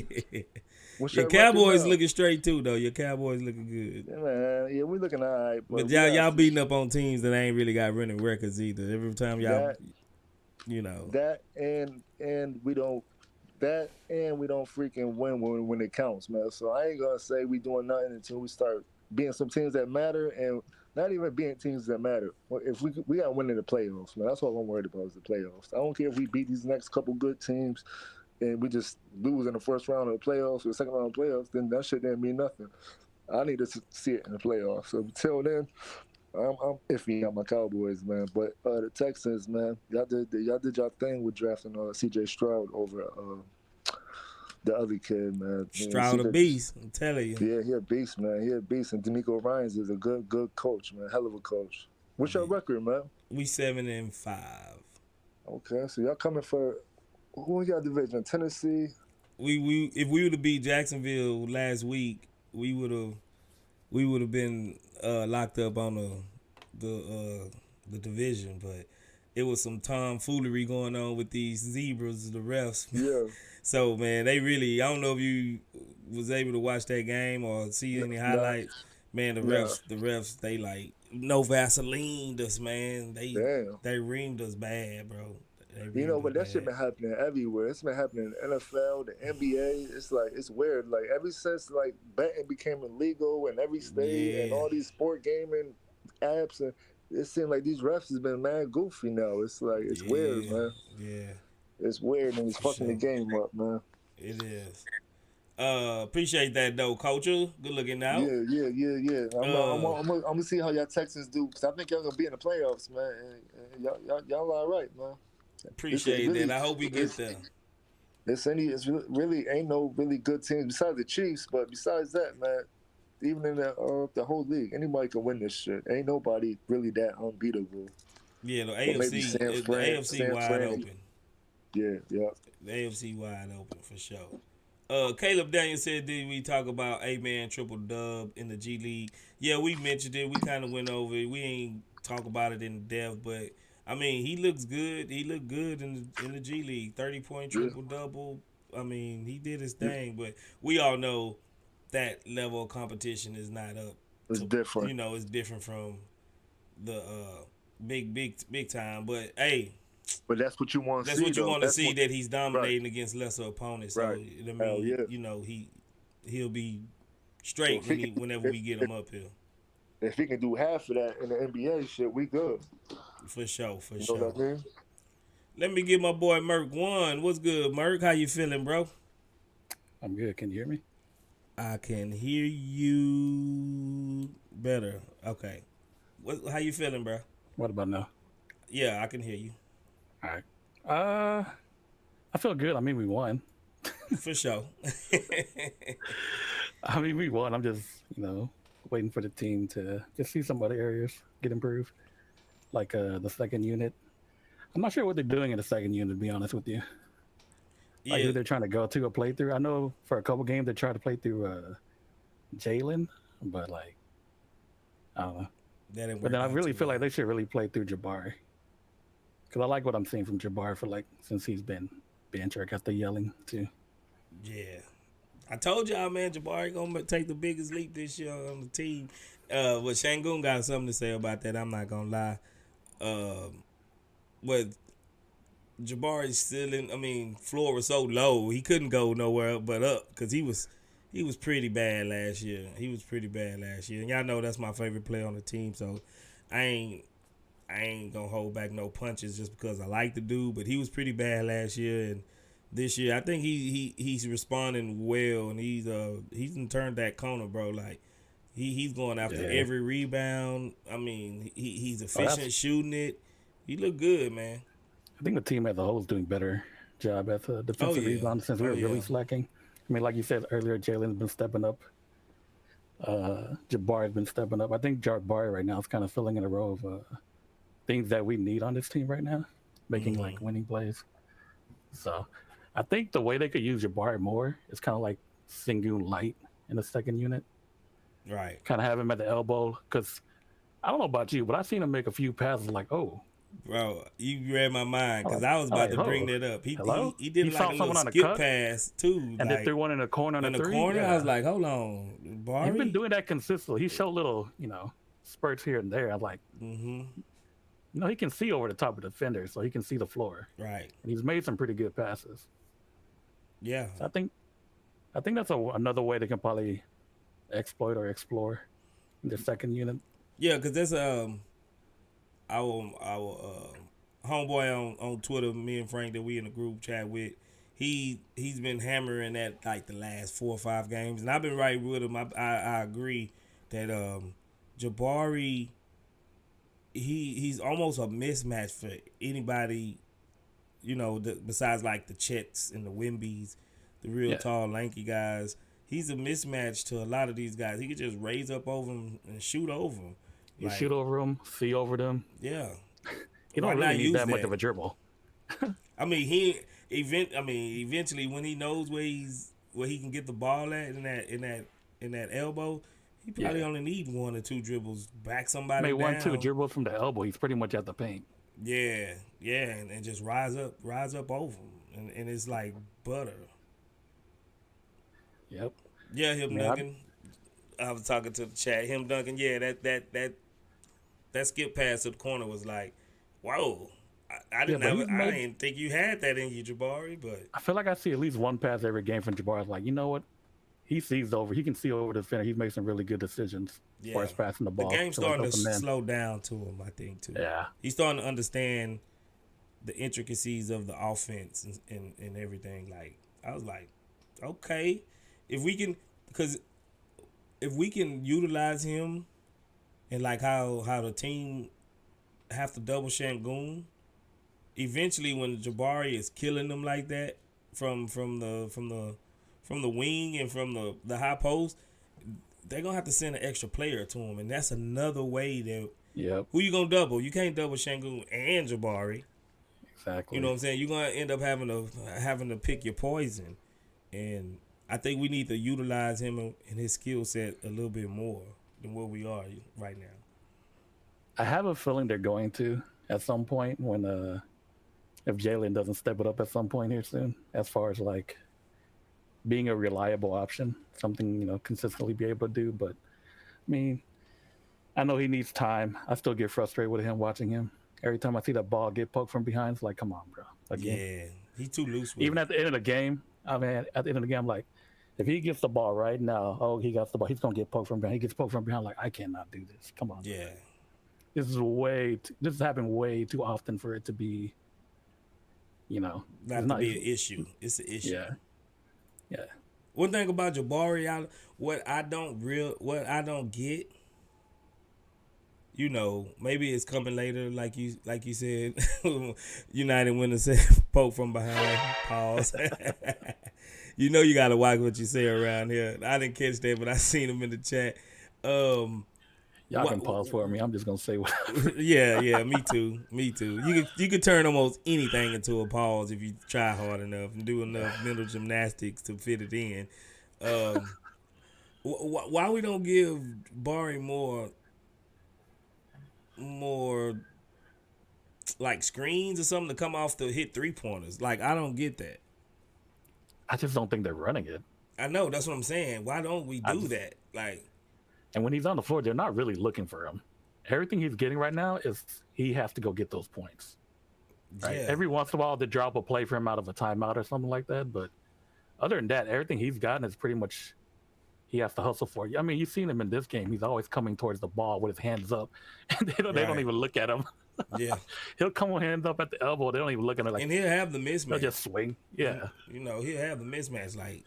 Your Cowboys looking straight too, though. Your Cowboys looking good. Yeah, man. Yeah, we looking all right. But y'all beating up on teams that ain't really got winning records either. Every time y'all, that and we don't freaking win when it counts, man. So I ain't gonna say we doing nothing until we start beating some teams that matter and not even beating teams that matter. If we got to win in the playoffs, man. That's all I'm worried about is the playoffs. I don't care if we beat these next couple good teams and we just lose in the first round of the playoffs or the second round of the playoffs. Then that shit didn't mean nothing. I need to see it in the playoffs. So until then, I'm iffy on my Cowboys, man. But the Texans, man, y'all did y'all thing with drafting C.J. Stroud over the other kid, man. Stroud a CJ, beast, I'm telling you. yeah, he a beast, man. He a beast, and D'Amico Ryans is a good coach, man. Hell of a coach. What's your record, man? We 7-5. Okay, so y'all coming for who in y'all division? Tennessee. We if we would have beat Jacksonville last week, we would have been locked up on the division, but it was some tomfoolery going on with these zebras, the refs. Yeah. So man, they really, I don't know if you was able to watch that game or see any highlights. Man, the refs, they like no Vaseline us, man. They reamed us bad, bro. You know, but that shit been happening everywhere. It's been happening in the NFL, the NBA. It's like, it's weird. Like ever since like betting became illegal in every state and all these sport gaming apps, and it seems like these refs has been mad goofy now. It's like, it's weird, man. Yeah. It's weird and it's fucking the game up, man. It is. Appreciate that though, Culture. Good looking out. Yeah. I'm gonna see how y'all Texans do, because I think y'all gonna be in the playoffs, man. And y'all all right, man. Appreciate that. I hope we get there. It's really ain't no really good teams besides the Chiefs, but besides that, man, even in the whole league, anybody can win this shit. Ain't nobody really that unbeatable. Yeah, the AFC wide open. Yeah. The AFC wide open for sure. Caleb Daniel said, did we talk about A-Man triple dub in the G League? Yeah, we mentioned it. We kind of went over it. We ain't talk about it in depth, but I mean, he looks good. He looked good in the G League. 30-point triple double. I mean, he did his thing, but we all know that level of competition is not up. It's different. You know, it's different from the big time. But hey, but that's what you want to see. That's what you want to see, that he's dominating against lesser opponents. So I mean, you know, he'll be straight whenever we get him up here. If he can do half of that in the NBA shit, we good. For sure. You know what I mean? Let me get my boy Merc one. What's good, Merc? How you feeling, bro? I'm good. Can you hear me? I can hear you better. Okay. How you feeling, bro? What about now? Yeah, I can hear you. All right. I feel good. I mean, we won. For sure. I mean, we won. I'm just, waiting for the team to just see some other areas get improved, like the second unit. I'm not sure what they're doing in the second unit, to be honest with you. Like who they're trying to go to a playthrough. I know for a couple games they tried to play through Jalen, but like, I don't know. But then I really feel like they should really play through Jabari, because I like what I'm seeing from Jabari for since he's been bench, or I guess they're yelling too. Yeah. I told y'all, man, Jabari gonna take the biggest leap this year on the team. But Shangoon got something to say about that. I'm not gonna lie. But Jabari's still in. I mean, floor was so low, he couldn't go nowhere but up, because he was pretty bad last year. And y'all know that's my favorite player on the team. So I ain't gonna hold back no punches just because I like the dude. But he was pretty bad last year, and this year I think he's responding well, and he's turned that corner, bro. Like he's going after every rebound. I mean, he's efficient shooting it. He look good, man. I think the team as a whole is doing better job at the defensive rebound, since we're really slacking. I mean, like you said earlier, Jalen's been stepping up. Jabari's been stepping up. I think Jabari right now is kind of filling in a row of things that we need on this team right now, making like winning plays. So I think the way they could use Jabari more is kind of like Sengun light in the second unit. Right. Kind of have him at the elbow, because I don't know about you, but I've seen him make a few passes like, oh. Bro, you read my mind, because I was about to bring that up. He did like a little skip pass too, and then threw one in the corner. In the corner, I was like, hold on, Barry? He's been doing that consistently. He showed little, spurts here and there. I'm like, he can see over the top of the defender, so he can see the floor. Right. And he's made some pretty good passes. Yeah. So I think that's another way they can probably exploit or explore in the second unit. Yeah, because there's our homeboy on Twitter, me and Frank, that we in the group chat with, he's been hammering that like the last 4 or 5 games, and I've been right with him. I agree that Jabari he's almost a mismatch for anybody, besides like the Chets and the Wimbies, the real tall lanky guys. He's a mismatch to a lot of these guys. He could just raise up over them and shoot over them. You shoot over them, see over them. Yeah. He don't really need that much of a dribble. I mean, eventually when he knows where he can get the ball at in that elbow, he probably only need 1 or 2 dribbles, back somebody down. 1, 2 dribbles from the elbow, he's pretty much at the paint. Yeah, and just rise up over him, and it's like butter. Yep. Yeah, him dunking. I was talking to the chat. Him dunking. Yeah, that skip pass to the corner was like, whoa. I didn't think you had that in you, Jabari. But I feel like I see at least one pass every game from Jabari. Like, you know what? He can see over the defender. He's making some really good decisions as far as passing the ball. The game's starting to slow down to him, I think, too. Yeah. He's starting to understand the intricacies of the offense and everything. Like, I was like, okay, if we can utilize him and like how the team have to double Şengün, eventually when Jabari is killing them like that from the wing and from the high post, they're gonna have to send an extra player to him, and that's another way that who you gonna double? You can't double Şengün and Jabari. Exactly. You know what I'm saying? You're gonna end up having to pick your poison, and I think we need to utilize him and his skill set a little bit more than where we are right now. I have a feeling they're going to at some point when if Jalen doesn't step it up at some point here soon, as far as like being a reliable option, something consistently be able to do. But I mean, I know he needs time. I still get frustrated with him watching him. Every time I see that ball get poked from behind, it's like, come on, bro. Again. Yeah, he's too loose. Even at the end of the game, at the end of the game, I'm like, if he gets the ball right now, he got the ball. He's gonna get poked from behind. He gets poked from behind. Like, I cannot do this. Come on. Yeah. This is happening way too often for it to be, not to be an issue. It's an issue. Yeah. One thing about Jabari, what I don't get, maybe it's coming later, like you said, United Winners said poke from behind. Pause. You gotta watch what you say around here. I didn't catch that, but I seen him in the chat. Y'all can pause for me. I'm just gonna say what. Yeah, me too. You could turn almost anything into a pause if you try hard enough and do enough mental gymnastics to fit it in. Why we don't give Barry more like screens or something to come off to hit 3-pointers? Like, I don't get that. I just don't think they're running it. I know, that's what I'm saying. Why don't we do that? Like. And when he's on the floor, they're not really looking for him. Everything he's getting right now is he has to go get those points. Right? Yeah. Every once in a while, they drop a play for him out of a timeout or something like that. But other than that, everything he's gotten is pretty much he has to hustle for. I mean, you've seen him in this game. He's always coming towards the ball with his hands up. And they don't even look at him. Yeah. He'll come with hands up at the elbow. They don't even look at him. Like, and he'll have the mismatch. He'll just swing. Yeah. He'll have the mismatch. Like,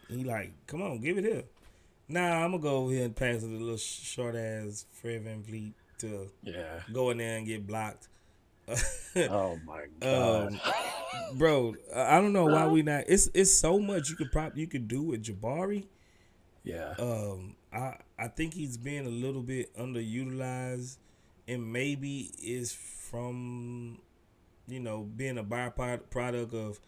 come on, give it here. Nah, I'm going to go over here and pass it a little short-ass Fred VanVleet to go in there and get blocked. Oh, my God. Bro, I don't know why we not. It's so much you could do with Jabari. Yeah. I think he's being a little bit underutilized, and maybe it's from, being a byproduct of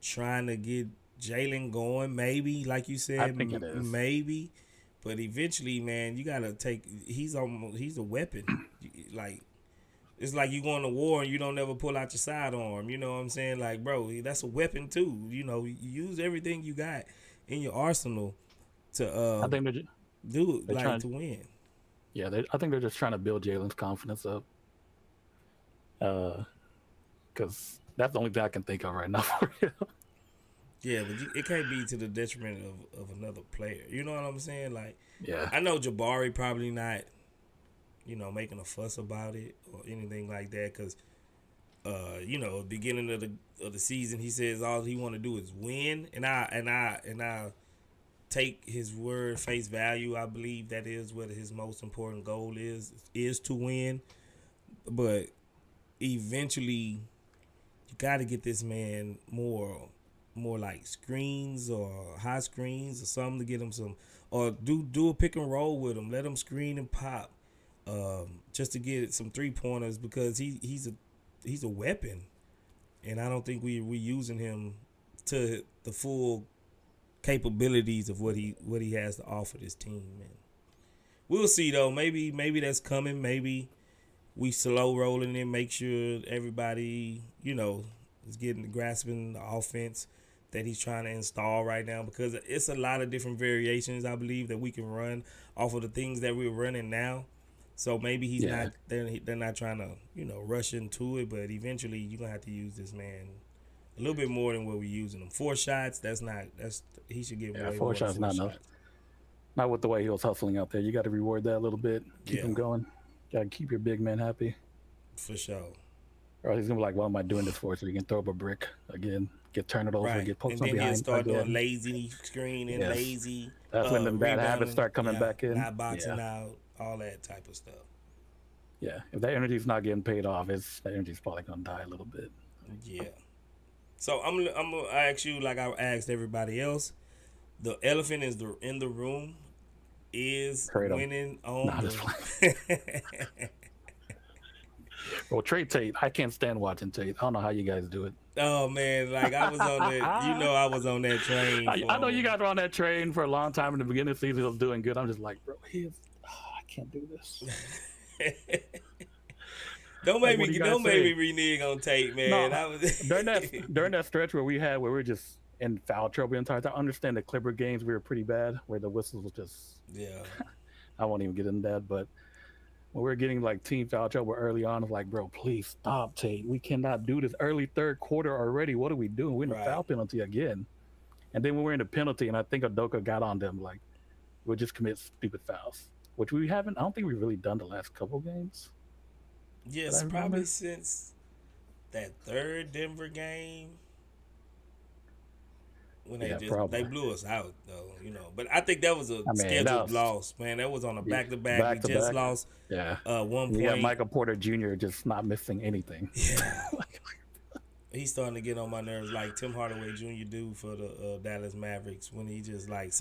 trying to get Jalen going, maybe, like you said. I think it is. Maybe. But eventually, man, you gotta he's a weapon. Like, it's like you going to war and you don't ever pull out your sidearm. You know what I'm saying? Like, bro, that's a weapon too. You use everything you got in your arsenal to I think to win. Yeah, I think they're just trying to build Jalen's confidence up. Because that's the only thing I can think of right now for him. Yeah, but it can't be to the detriment of another player. You know what I'm saying? Like, yeah, I know Jabari probably not, making a fuss about it or anything like that, because Beginning of the season, he says all he want to do is win, and I take his word face value. I believe that is what his most important goal is to win. But eventually, you got to get this man more like screens or high screens or something to get him some, or do a pick and roll with him. Let him screen and pop, just to get some 3-pointers, because he's a weapon, and I don't think we're using him to the full capabilities of what he has to offer this team, man. We'll see though. Maybe that's coming. Maybe we slow rolling and make sure everybody, is grasping the offense that he's trying to install right now, because it's a lot of different variations, I believe, that we can run off of the things that we're running now. So maybe he's not. They're not trying to rush into it, but eventually you're gonna have to use this man a little bit more than what we're using him. 4 shots. He should get way 4 more shots. than 4 Not enough. Not with the way he was hustling out there. You got to reward that a little bit. Keep him going. Got to keep your big man happy. For sure. Or he's gonna be like, "What am I doing this for?" So you can throw up a brick again, turn it over, Right. get poked and from then behind. he'll start again. doing lazy screen and lazy. That's when the bad habits rebounding, start coming back in. Not boxing out, all that type of stuff. Yeah, if that energy's not getting paid off, that energy's probably gonna die a little bit. Yeah. So I'm gonna ask you, like I asked everybody else. The elephant in the room is winning on the. Well, trade Tate. I can't stand watching Tate. I don't know how you guys do it. Oh man, like I was on that. I was on that train. I know you guys were on that train for a long time. In the beginning of the season, he was doing good. I'm just like, bro, I can't do this. Don't make me renege on Tate, man. No, during that stretch where we were just in foul trouble the entire time. I understand the Clipper games we were pretty bad, where the whistles was just I won't even get into that, but when we were getting like team foul trouble early on, it's like, bro, please stop, Tate. We cannot do this early third quarter already. What are we doing? We're in a foul penalty again. And then when we're in the penalty, and I think Udoka got on them, like, we'll just commit stupid fouls, which we haven't. I don't think we've really done the last couple games. Yes, probably since that third Denver game. When they blew us out, though, But I think that was a scheduled loss, man. That was on a back-to-back. We just lost 1 point. You got Michael Porter Jr. just not missing anything. Yeah. He's starting to get on my nerves, like Tim Hardaway Jr. do for the Dallas Mavericks, when he just like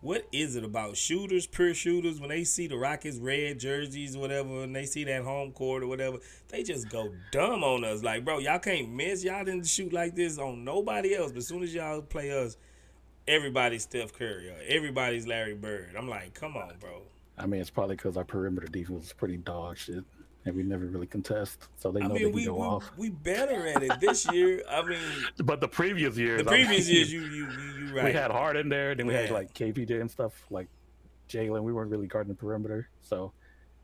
what is it about shooters, pure shooters, when they see the Rockets red jerseys or whatever, and they see that home court or whatever, they just go dumb on us. Like, bro, y'all can't miss. Y'all didn't shoot like this on nobody else. But as soon as y'all play us, everybody's Steph Curry or everybody's Larry Bird. I'm like, come on, bro. I mean, it's probably because our perimeter defense was pretty dog shit. And we never really contest, so they know they can go off. We better at it this year. I mean, but the previous years, you right. We had Harden there, then we had like KPJ and stuff, like Jalen. We weren't really guarding the perimeter, so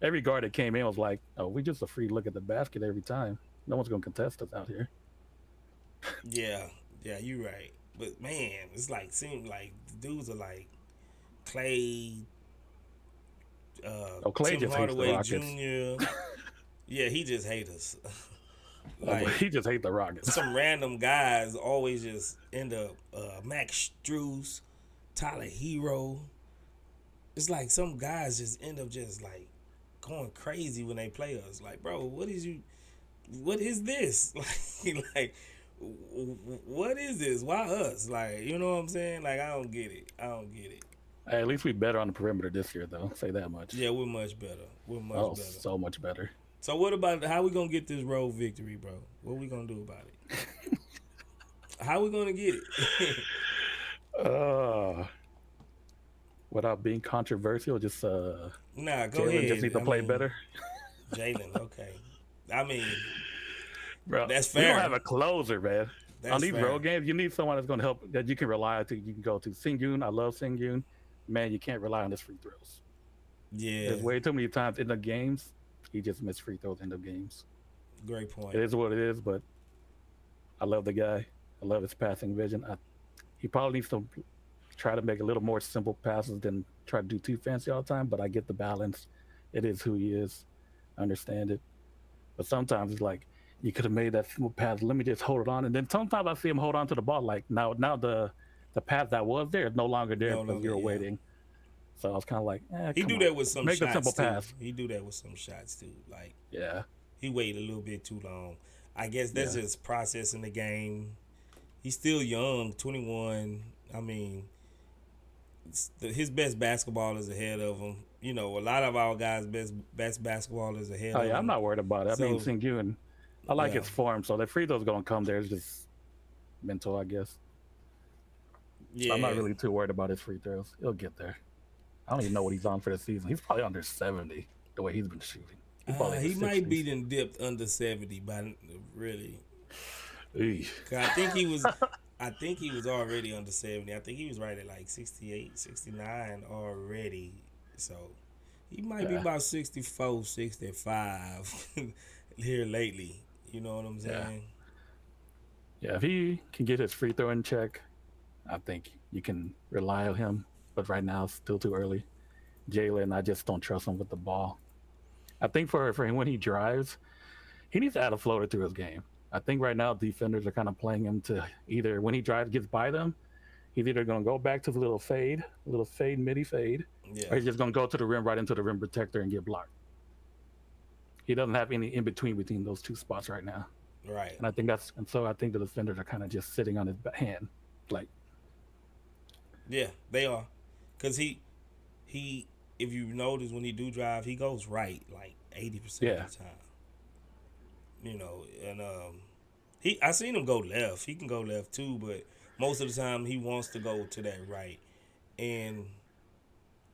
every guard that came in was like, "Oh, we just a free look at the basket every time. No one's gonna contest us out here." Yeah, you're right. But man, it's like seems like the dudes are like Clay. Clay Tim just Hardaway hates the Rockets. Jr. Yeah, he just hates us. He just hates the Rockets. Some random guys always just end up Max Strus, Tyler Hero. It's like some guys just end up just like going crazy when they play us. Like, bro, what is this? Like, what is this? Why us? Like, you know what I'm saying? Like, I don't get it. Hey, at least we better on the perimeter this year, though. Say that much. Yeah, we're much better. Better. So much better. So what about how we gonna get this road victory, bro? What we gonna do about it? How we gonna get it? Without being controversial, just go Jalen ahead. Just need to play better. Jalen, okay. I mean, bro, that's fair. We don't have a closer, man. On these fair. road games, you need someone that's gonna help, that you can rely on. You can go to Sengun. I love Sengun. Man, you can't rely on his free throws. Yeah, there's way too many times in the games he just missed free throws in the games. Great point. It is what it is, but I love the guy. I love his passing vision. He probably needs to try to make a little more simple passes than try to do too fancy all the time, but I get the balance. It is who he is. I understand it. But sometimes it's like you could have made that smooth pass. Let me just hold it on. And then sometimes I see him hold on to the ball. Like now the pass that was there is no longer there No because longer, you were yeah. waiting. So I was kind of like, He come do on. that with some Make shots a simple too. pass. He do that with some shots too. Like Yeah. he waited a little bit too long. I guess that's Yeah. just processing the game. He's still young, 21. I mean, his best basketball is ahead of him. You know, a lot of our guys' best basketball is ahead Oh of him. yeah, I'm not worried about it. I mean, So- Sengun, I like Yeah. his form. So the free throw's gonna come there. It's just mental, I guess. Yeah, So I'm not really too worried about his free throws. He'll get there. I don't even know what he's on for the season. He's probably under 70 the way he's been shooting. Probably in he the might be 60s. then dipped under 70, but really, Eesh. 'cause I think he was. I think he was already under 70. I think he was right at like 68, 69 already. So he might be Yeah. about 64, 65 here lately. You know what I'm saying? Yeah, if he can get his free throw in check, I think you can rely on him. But right now, it's still too early. Jalen, I just don't trust him with the ball. I think for him, when he drives, he needs to add a floater to his game. I think right now defenders are kind of playing him to either when he drives, gets by them, he's either going to go back to the little fade, midi fade, Yeah. or he's just going to go to the rim, right into the rim protector and get blocked. He doesn't have any in between those two spots right now. Right. And I think so I think the defenders are kind of just sitting on his hand. Like, Yeah, they are. Because he, if you notice when he do drive, he goes right like 80% Yeah. of the time. You know, and I seen him go left. He can go left too, but most of the time he wants to go to that right. And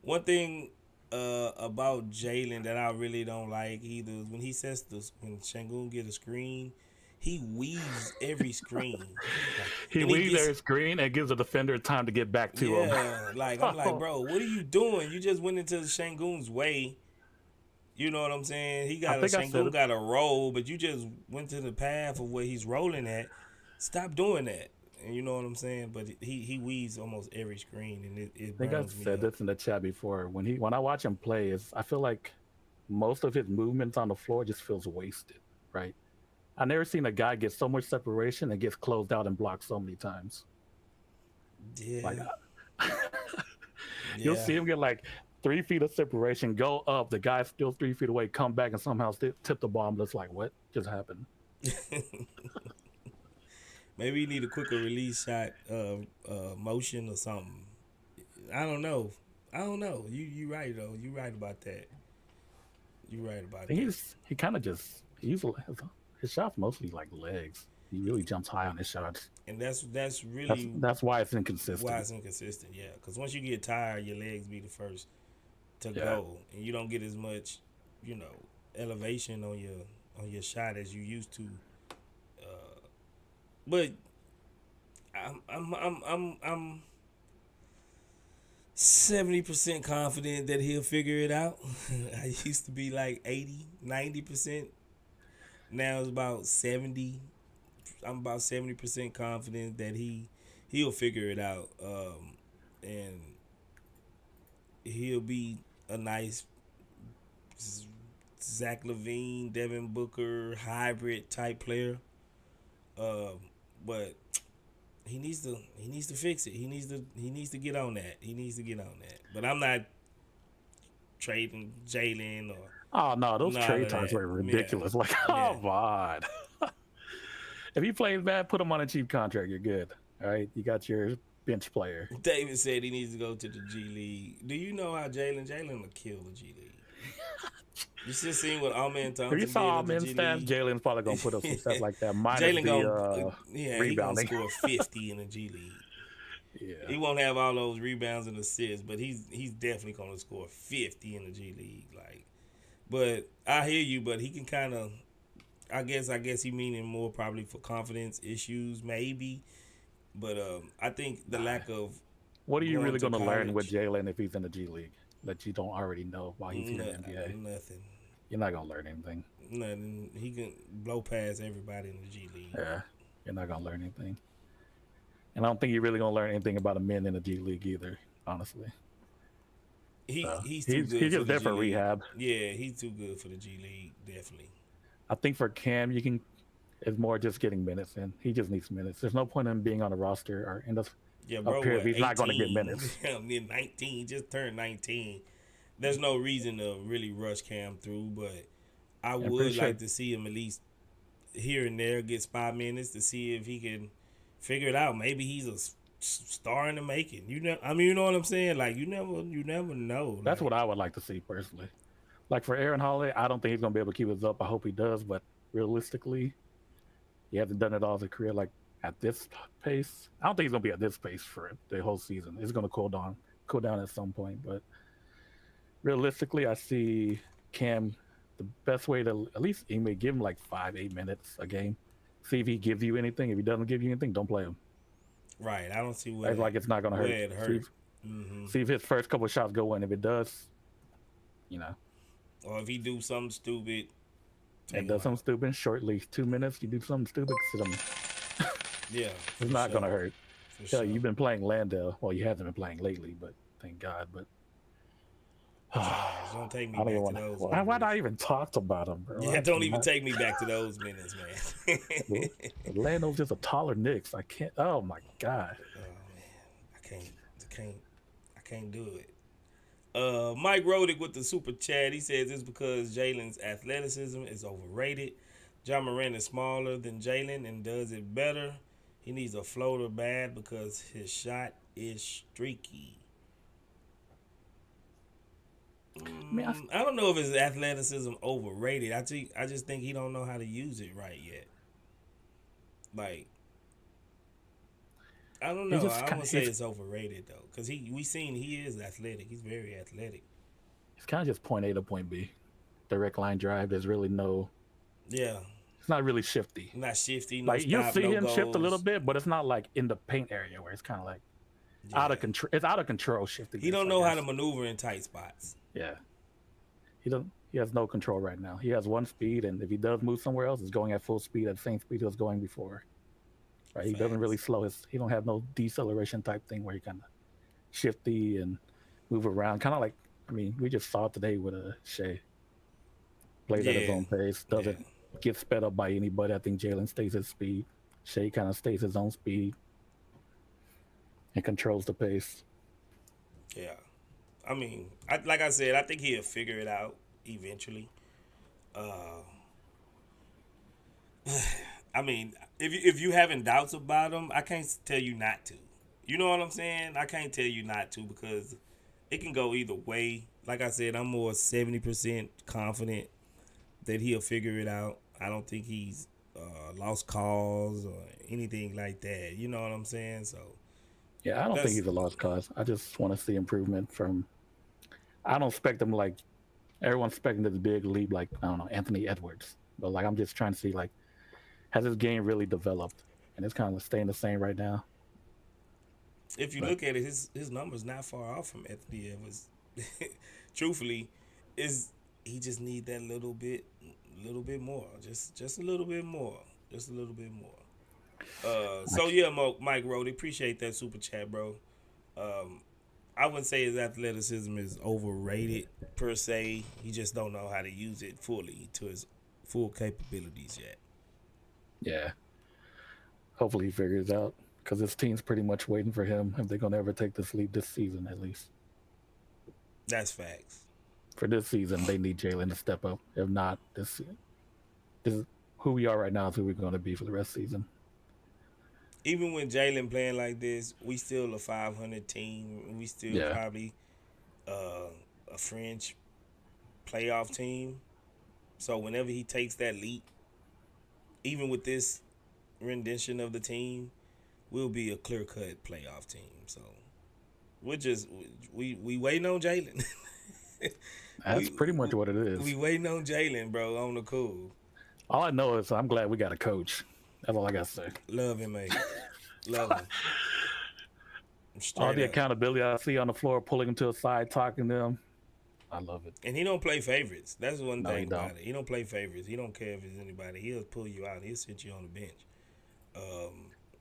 one thing about Jalen that I really don't like either is when he sets when Şengün get a screen, he weaves every screen. he And weaves gets- their screen and gives the defender time to get back to him. Yeah, like I'm like, bro, what are you doing? You just went into Şengün's way. You know what I'm saying? Şengün got a roll, but you just went to the path of where he's rolling at. Stop doing that. And you know what I'm saying? But he weaves almost every screen, and it I think I burns me said up. this in the chat before. When I watch him play, I feel like most of his movements on the floor just feels wasted, right? I've never seen a guy get so much separation and gets closed out and blocked so many times. Yeah. Like, you'll see him get like 3 feet of separation, go up, the guy's still 3 feet away, come back and somehow tip the ball. I'm just like, what just happened? Maybe you need a quicker release shot, motion or something. I don't know. You right though. You right about that. You right about that. He kind of just his shots mostly like legs. He really jumps high on his shots. And that's really That's why it's inconsistent. why it's inconsistent. Yeah, because once you get tired, your legs be the first to go, and you don't get as much, elevation on your shot as you used to. But I'm 70% confident that he'll figure it out. I used to be like 80, 90%. Now it's about 70. I'm about 70% confident that he'll figure it out. And he'll be a nice Zach LaVine, Devin Booker hybrid type player. But he needs to fix it. He needs to get on that. But I'm not trading Jalen or. Oh no, those None trade of times that. were ridiculous. Yeah. Like, come on. If he plays bad, put him on a cheap contract. You're good. All right, you got your bench player. David said he needs to go to the G League. Do you know how Jalen will kill the G League? You should see what Amen Thompson If you saw him did in at the G stats, League. Jalen's probably gonna put up some stuff like that. Minus Jalen the he gonna rebounding. score 50 in the G League. Yeah. He won't have all those rebounds and assists, but he's definitely gonna score 50 in the G League. Like, but I hear you, but he can kind of. I guess he meaning more probably for confidence issues, maybe. But I think the lack of. What are you going really to going to learn with college- Jalen if he's in the G League that you don't already know while he's here in the NBA? Nothing. You're not going to learn anything. Nothing. He can blow past everybody in the G League. Yeah, you're not going to learn anything. And I don't think you're really going to learn anything about a man in the G League either, honestly. He's too good. He's for just the there G for League. rehab. Yeah, he's too good for the G League. Definitely. I think for Cam, you can It's more just getting minutes, and he just needs minutes. There's no point in him being on a roster or in the Yeah, bro, up here if what, he's not going to get 18? minutes. Yeah, 19, just turned 19. There's no reason to really rush Cam through, but I I'm would pretty sure- like to see him at least here and there get 5 minutes to see if he can figure it out. Maybe he's a star in the making. You know, I mean, you know what I'm saying? Like you never know. That's like, what I would like to see personally. Like for Aaron Holiday, I don't think he's going to be able to keep this up. I hope he does, but realistically, he hasn't done it all his career. Like at this pace, I don't think he's going to be at this pace for the whole season. It's going to cool down at some point. But realistically, I see Cam. The best way to at least he may give him like 5-8 minutes a game. See if he gives you anything. If he doesn't give you anything, don't play him. right. I don't see what It's like it's not going to hurt. where it hurt. See if his first couple of shots go in. If it does, you know. Or if he do something stupid. And does something stupid, short leash, 2 minutes, you do something stupid, sit him. Yeah. It's not going to hurt. For Hell, sure. you've been playing Landale. Well, you haven't been playing lately, but thank God. But Don't take me I don't back even to want those. to. Why'd I even talk about him, bro? Yeah, don't even take me back to those minutes, man. Lando's just a taller Knicks. I can't. Oh my God. I can't do it. Mike Rodick with the super chat. He says it's because Jalen's athleticism is overrated. John Moran is smaller than Jalen and does it better. He needs a floater bad because his shot is streaky. I don't know if his athleticism overrated. I just think he don't know how to use it right yet. Like, I don't know. I don't say it's overrated though, because we seen he is athletic. He's very athletic. It's kind of just point A to point B. Direct line drive. There's really no. Yeah. It's not really shifty. Not shifty. No Like you'll stop, see no him shift a goals. little bit, but it's not like in the paint area where it's kind of like out of control. It's out of control shifting. He don't know how to maneuver in tight spots. Yeah. He has no control right now. He has one speed, and if he does move somewhere else, it's going at full speed at the same speed he was going before. Right? He doesn't really slow his. He don't have no deceleration type thing where he kind of shifty and move around. Kind of like, I mean, we just saw it today with Shea. Plays at his own pace. Doesn't get sped up by anybody. I think Jalen stays his speed. Shea kind of stays his own speed and controls the pace. Yeah. I mean, like I said, I think he'll figure it out eventually. I mean, if you having doubts about him, I can't tell you not to. You know what I'm saying? I can't tell you not to because it can go either way. Like I said, I'm more 70% confident that he'll figure it out. I don't think he's lost cause or anything like that. You know what I'm saying? So yeah, I don't think he's a lost cause. I just want to see improvement from. I don't expect him like everyone's expecting this big leap, like I don't know Anthony Edwards, but like I'm just trying to see like has his game really developed, and it's kind of staying the same right now. If you look at it, his number's not far off from Anthony Edwards. Truthfully, he just need that little bit more, just a little bit more, just a little bit more. So yeah, Mike Rody, appreciate that super chat, bro. I wouldn't say his athleticism is overrated per se. He just don't know how to use it fully to his full capabilities yet. Yeah. Hopefully he figures it out because this team's pretty much waiting for him if they're going to ever take this leap this season at least. That's facts. For this season, they need Jalen to step up. If not, this is who we are right now is who we're going to be for the rest of the season. Even when Jalen playing like this, we still a 500 team. We still probably a fringe playoff team. So whenever he takes that leap, even with this rendition of the team, we'll be a clear-cut playoff team. So we're just we waiting on Jalen. That's pretty much what it is. We waiting on Jalen, bro, on the cool. All I know is I'm glad we got a coach. That's all I got to say. Love him, mate. Love him. All the accountability I see on the floor, pulling him to the side, talking to him. I love it. And he don't play favorites. That's one thing he about don't. it. He don't play favorites. He don't care if it's anybody. He'll pull you out. He'll sit you on the bench.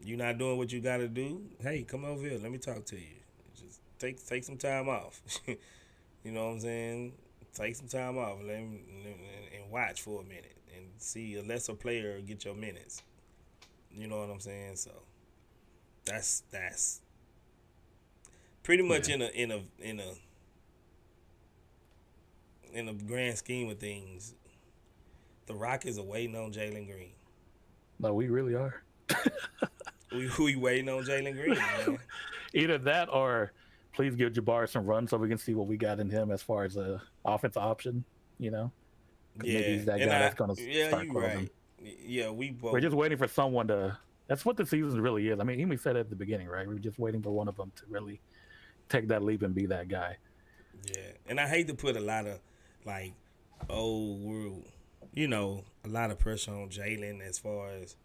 You're not doing what you got to do. Hey, come over here. Let me talk to you. Just take some time off. You know what I'm saying? Take some time off and watch for a minute. and see a lesser player get your minutes. You know what I'm saying? So that's pretty much in a grand scheme of things, the Rockets are waiting on Jalen Green. No, we really are. We waiting on Jalen Green, man. Either that or please give Jabari some run so we can see what we got in him as far as a offensive option, you know? 'Cause Yeah, maybe he's that guy that's going to start you closing. right. Yeah, we both. We're just waiting for someone to. That's what the season really is. I mean, we said it at the beginning, right? We're just waiting for one of them to really take that leap and be that guy. Yeah, and I hate to put a lot of like, a lot of pressure on Jalen as far as,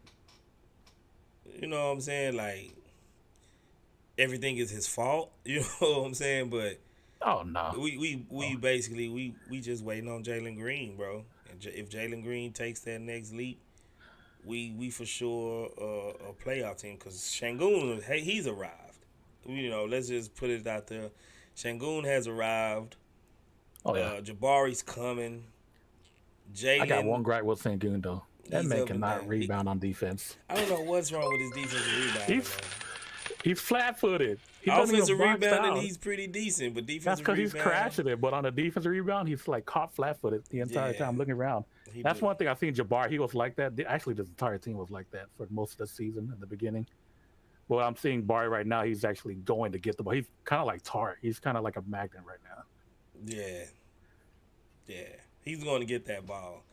you know what I'm saying, like everything is his fault. You know what I'm saying, but Oh no, we basically we just waiting on Jalen Green, bro. And if Jalen Green takes that next leap, we for sure a playoff team because Şengün, hey, he's arrived. You know, let's just put it out there. Şengün has arrived. Oh yeah, Jabari's coming. Jalen. I got one gripe with Şengün though. That He's man up and cannot down. rebound on defense. I don't know what's wrong with his defensive rebounding. He's flat-footed. He doesn't Offensive even box rebounding, out. he's pretty decent, but That's defensive because he's rebound, crashing it. But on the defensive rebound, he's like caught flat-footed the entire Yeah. time looking around. He That's do. one thing I've seen Jabari. He was like that. Actually, the entire team was like that for most of the season at the beginning. But I'm seeing Barry right now. He's actually going to get the ball. He's kind of like Tart. He's kind of like a magnet right now. Yeah, he's going to get that ball.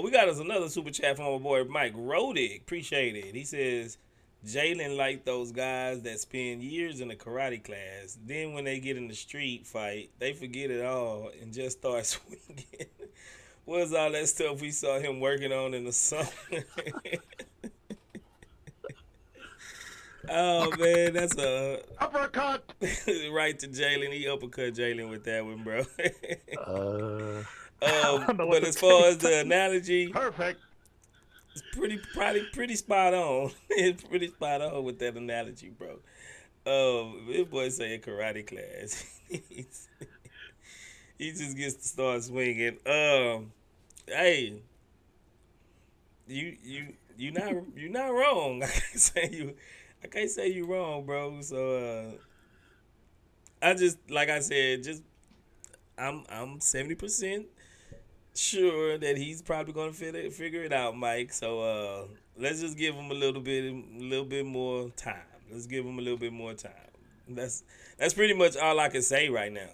We got us another super chat from our boy Mike Rodick. Appreciate it. He says, Jalen like those guys that spend years in a karate class. Then when they get in the street fight, they forget it all and just start swinging. What's all that stuff we saw him working on in the summer? Oh, man, that's a Uppercut. right to Jalen. He uppercut Jalen with that one, bro. don't know what But to as far as say. the analogy, Perfect. it's probably pretty spot on. It's pretty spot on with that analogy, bro. This boy say a karate class. He just gets to start swinging. Hey, you not wrong. I can't say you wrong, bro. So I just like I said, I'm 70% sure that he's probably gonna figure it out, Mike. So let's just give him a little bit more time. Let's give him a little bit more time. That's pretty much all I can say right now.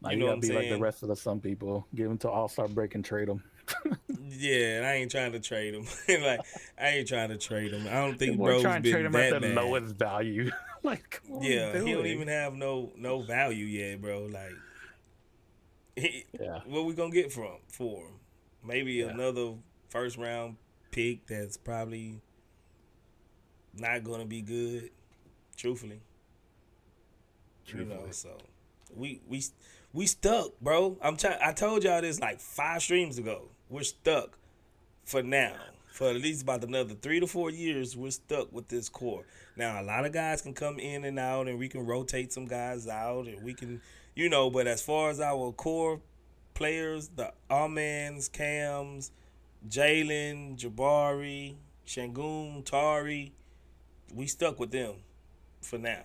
Like, You you know gotta what be I'm like the saying? rest of the some people. Give him to All-Star break and trade him. Yeah, I ain't trying to trade him. Like I ain't trying to trade him. I don't think We're bro's trying to trade been him at that the bad. lowest value. Like, come on, Yeah, he don't doing? even have no value yet, bro. Like, Yeah. what we gonna get for him? Maybe another first round pick that's probably not gonna be good. Truthfully. You know, so we stuck, bro. I told y'all this like 5 streams ago. We're stuck for now. For at least about another 3 to 4 years, we're stuck with this core. Now, a lot of guys can come in and out, and we can rotate some guys out, and we can, but as far as our core players, the Almans, Cams, Jalen, Jabari, Şengün, Tari, we stuck with them for now.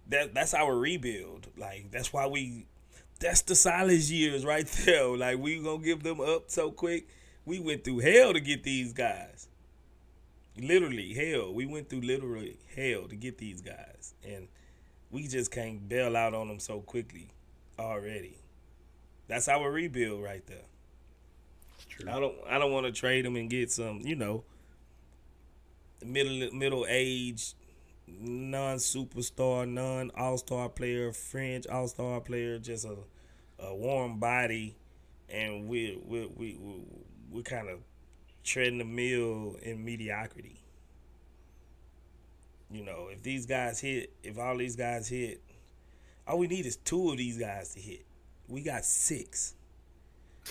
That's our rebuild. Like, that's the Silas years right there. Like, we gonna give them up so quick. We went through hell to get these guys. Literally hell. We went through literally hell to get these guys. And we just can't bail out on them so quickly already. That's our rebuild right there. It's true. I don't want to trade them and get some, middle age, non-superstar, non-all-star player, fringe all-star player, just a warm body, and we're kind of treading the mill in mediocrity. If all these guys hit, all we need is 2 of these guys to hit. We got 6.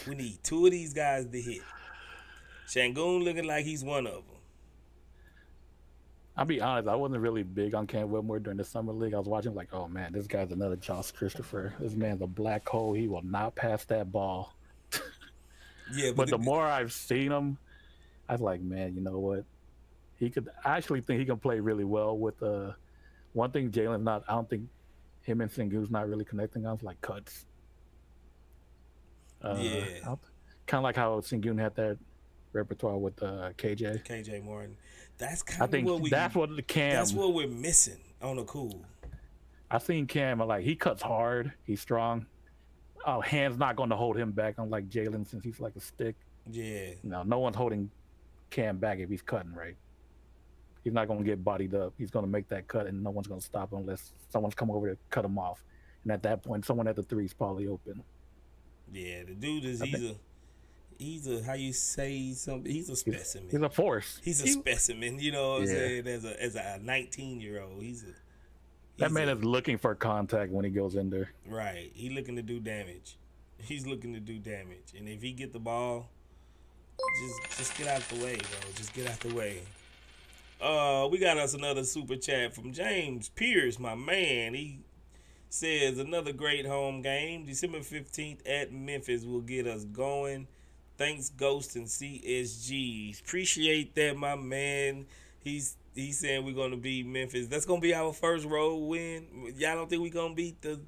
We need 2 of these guys to hit. Şengün looking like he's one of them. I'll be honest, I wasn't really big on Cam Whitmore during the summer league. I was watching like, oh man, this guy's another Josh Christopher. This man's a black hole. He will not pass that ball. Yeah, But the more I've seen him, I was like, man, you know what? I actually think he can play really well with one thing Jalen's not. I don't think him and Sengun's not really connecting on is like cuts. yeah, Kind of like how Sengun had that repertoire with KJ. KJ Martin. That's I kind of think what we. that's what the Cam. That's what we're missing on the cool. I seen Cam like he cuts hard. He's strong. Hand's not going to hold him back, unlike Jalen, since he's like a stick. Yeah. No one's holding Cam back if he's cutting right. He's not going to get bodied up. He's going to make that cut, and no one's going to stop him unless someone's come over to cut him off. And at that point, someone at the 3 is probably open. Yeah, the dude is he's a how you say something. He's a specimen. He's a force. He's a specimen. You know what I'm saying? As a 19-year-old, that man is looking for contact when he goes in there. Right. He's looking to do damage. He's looking to do damage. And if he get the ball, just get out the way, bro. Just get out the way. We got us another super chat from James Pierce, my man. He says another great home game. December 15th at Memphis will get us going. Thanks, Ghost and CSG. Appreciate that, my man. He's saying we're going to beat Memphis. That's going to be our first road win. Y'all don't think we're going to beat the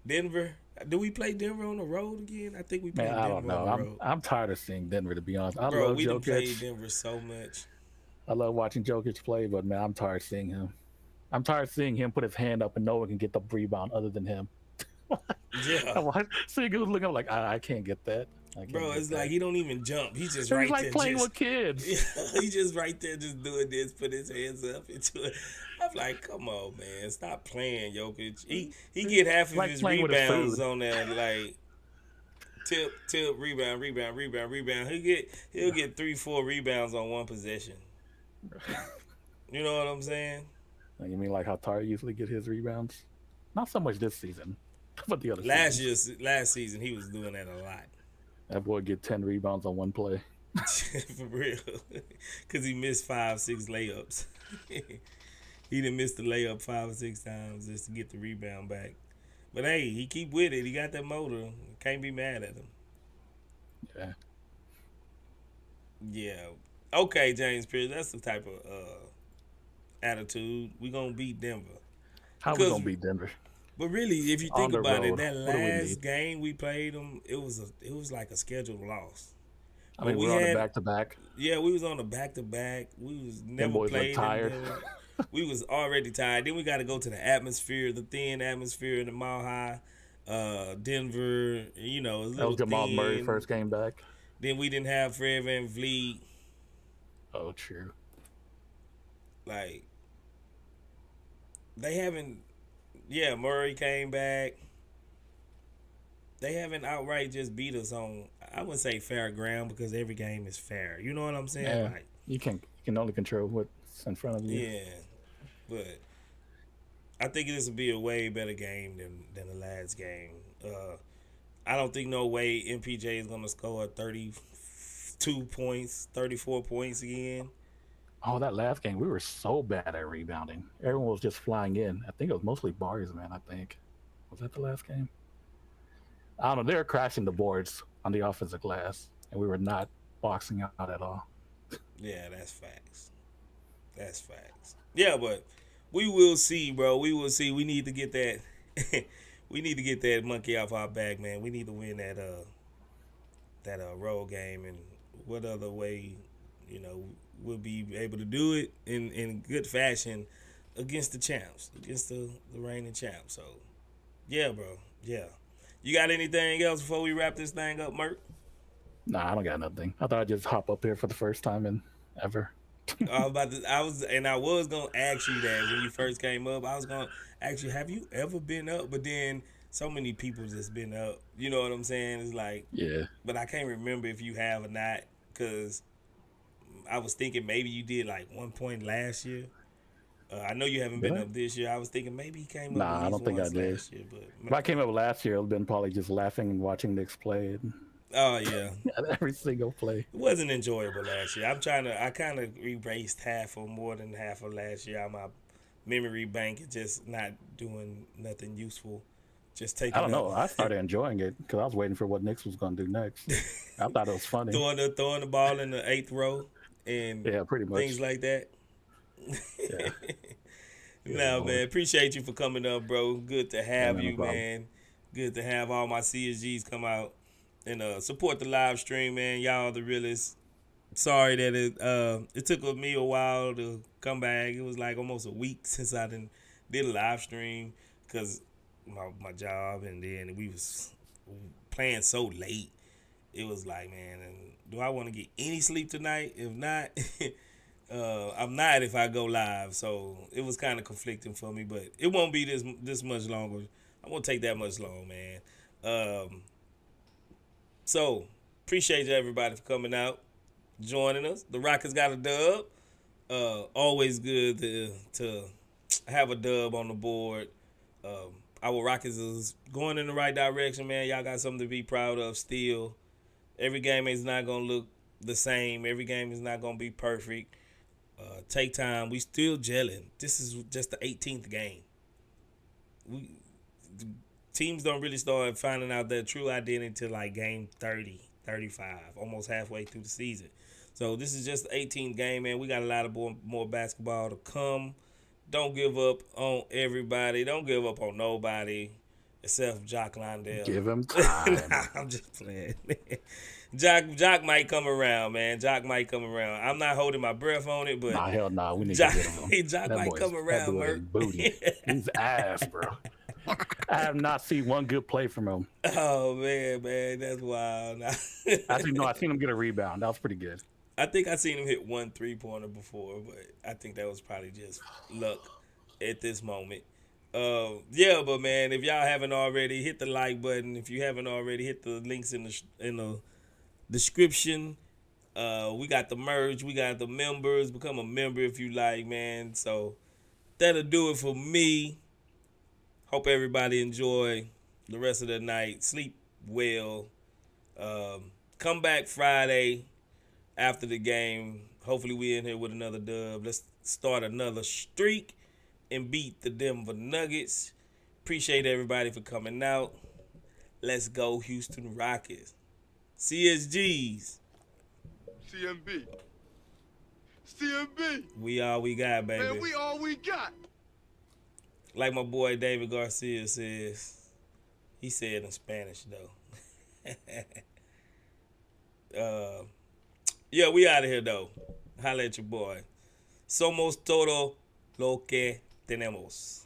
Denver? Do we play Denver on the road again? I think we played Denver on the road. I'm tired of seeing Denver, to be honest. Bro, love we done Jokic. played Denver so much. I love watching Jokic play, but, man, I'm tired of seeing him. I'm tired of seeing him put his hand up and no one can get the rebound other than him. Yeah. See, he was looking like, I can't get that. Bro, it's like he don't even jump. He's just right there. He's like playing with kids. He's just right there just doing this, put his hands up into it. I'm like, come on, man. Stop playing, Jokic. He get half of his rebounds on that, like, tip, rebound. He'll get 3-4 rebounds on one possession. You know what I'm saying? You mean like how Tyre usually get his rebounds? Not so much this season, but the other last season he was doing that a lot. That boy get 10 rebounds on one play. For real. Because he missed 5-6 layups. He done missed the layup 5 or 6 times just to get the rebound back. But hey, he keep with it. He got that motor. Can't be mad at him. Yeah. Yeah. Okay, James Pierce, that's the type of attitude. We gonna beat Denver. How we gonna beat Denver? But really, if you think about it, that last game we played them, it was like a scheduled loss. I mean, we were on a back-to-back. Yeah, we was on a back-to-back. We was never played. Tired. We was already tired. Then we got to go to the atmosphere, the thin atmosphere in the Mile High, Denver. You know, that was Jamal Murray first game back. Then we didn't have Fred VanVleet. Oh, true. Like, they haven't. Yeah, Murray came back. They haven't outright just beat us on, I wouldn't say fair ground, because every game is fair. You know what I'm saying? Yeah, like, you can only control what's in front of you. Yeah, but I think this will be a way better game than the last game. I don't think no way MPJ is going to score 32 points, 34 points again. Oh, that last game, we were so bad at rebounding. Everyone was just flying in. I think it was mostly bars, man, I think. Was that the last game? I don't know. They were crashing the boards on the offensive glass, and we were not boxing out at all. Yeah, that's facts. That's facts. Yeah, but we will see, bro. We will see. We need to get that we need to get that monkey off our back, man. We need to win that road game, and what other way, you know, we'll be able to do it in good fashion against the champs, against the reigning champs. So, yeah, bro. Yeah. You got anything else before we wrap this thing up, Merk? Nah, I don't got nothing. I thought I'd just hop up here for the first time in ever. I was gonna ask you that when you first came up. I was gonna ask you, have you ever been up? But then so many people just been up. You know what I'm saying? It's like, yeah. But I can't remember if you have or not, because I was thinking maybe you did like 1 point last year. I know you haven't been up this year. I was thinking maybe he came up. Nah, I don't think I did. Last year, but if I came up last year, it would have been probably just laughing and watching Knicks play. Oh yeah, every single play. It wasn't enjoyable last year. I kind of erased half or more than half of last year out of my memory bank. It's just not doing nothing useful. Just taking I don't know. up. I started enjoying it because I was waiting for what Knicks was going to do next. I thought it was funny. throwing the ball in the 8th row and Yeah, pretty much. things like that. Yeah. No, Lord. man. Appreciate you for coming up, bro. Good to have man, no you, problem. man. Good to have all my CSGs come out and support the live stream, man. Y'all the realest. Sorry that it took me a while to come back. It was like almost a week since I did a live stream because my job, and then we was playing so late. It was like, man, do I want to get any sleep tonight? If not, I'm not if I go live. So it was kind of conflicting for me, but it won't be this much longer. I won't take that much long, man. So appreciate everybody for coming out, joining us. The Rockets got a dub. Always good to have a dub on the board. Our Rockets is going in the right direction, man. Y'all got something to be proud of still. Every game is not going to look the same. Every game is not going to be perfect. Take time. We still gelling. This is just the 18th game. Teams don't really start finding out their true identity until like game 30, 35, almost halfway through the season. So this is just the 18th game, man. We got a lot of more basketball to come. Don't give up on everybody. Don't give up on nobody except Jock Londell. Give him time. Nah, I'm just playing. Jock might come around, man. Jock might come around. I'm not holding my breath on it, but Nah, hell nah. We need Jock, to get him. Jock might come that around, boy is Merc. booty. He's ass, bro. I have not seen one good play from him. Oh man, that's wild. Actually, no, I seen him get a rebound. That was pretty good. I think I seen him hit 1 3-pointer before, but I think that was probably just luck at this moment. Yeah, but man, if y'all haven't already, hit the like button. If you haven't already, hit the links in the description. We got the merch, we got the members. Become a member if you like, man. So that'll do it for me. Hope everybody enjoy the rest of the night. Sleep well. Come back Friday after the game. Hopefully we in here with another dub. Let's start another streak and beat the Denver Nuggets. Appreciate everybody for coming out. Let's go Houston Rockets. CSGs. CMB. CMB. We all we got, baby. Man, we all we got. Like my boy David Garcia says. He said in Spanish, though. Yeah, we out of here, though. Holla at your boy. Somos todo lo que tenemos.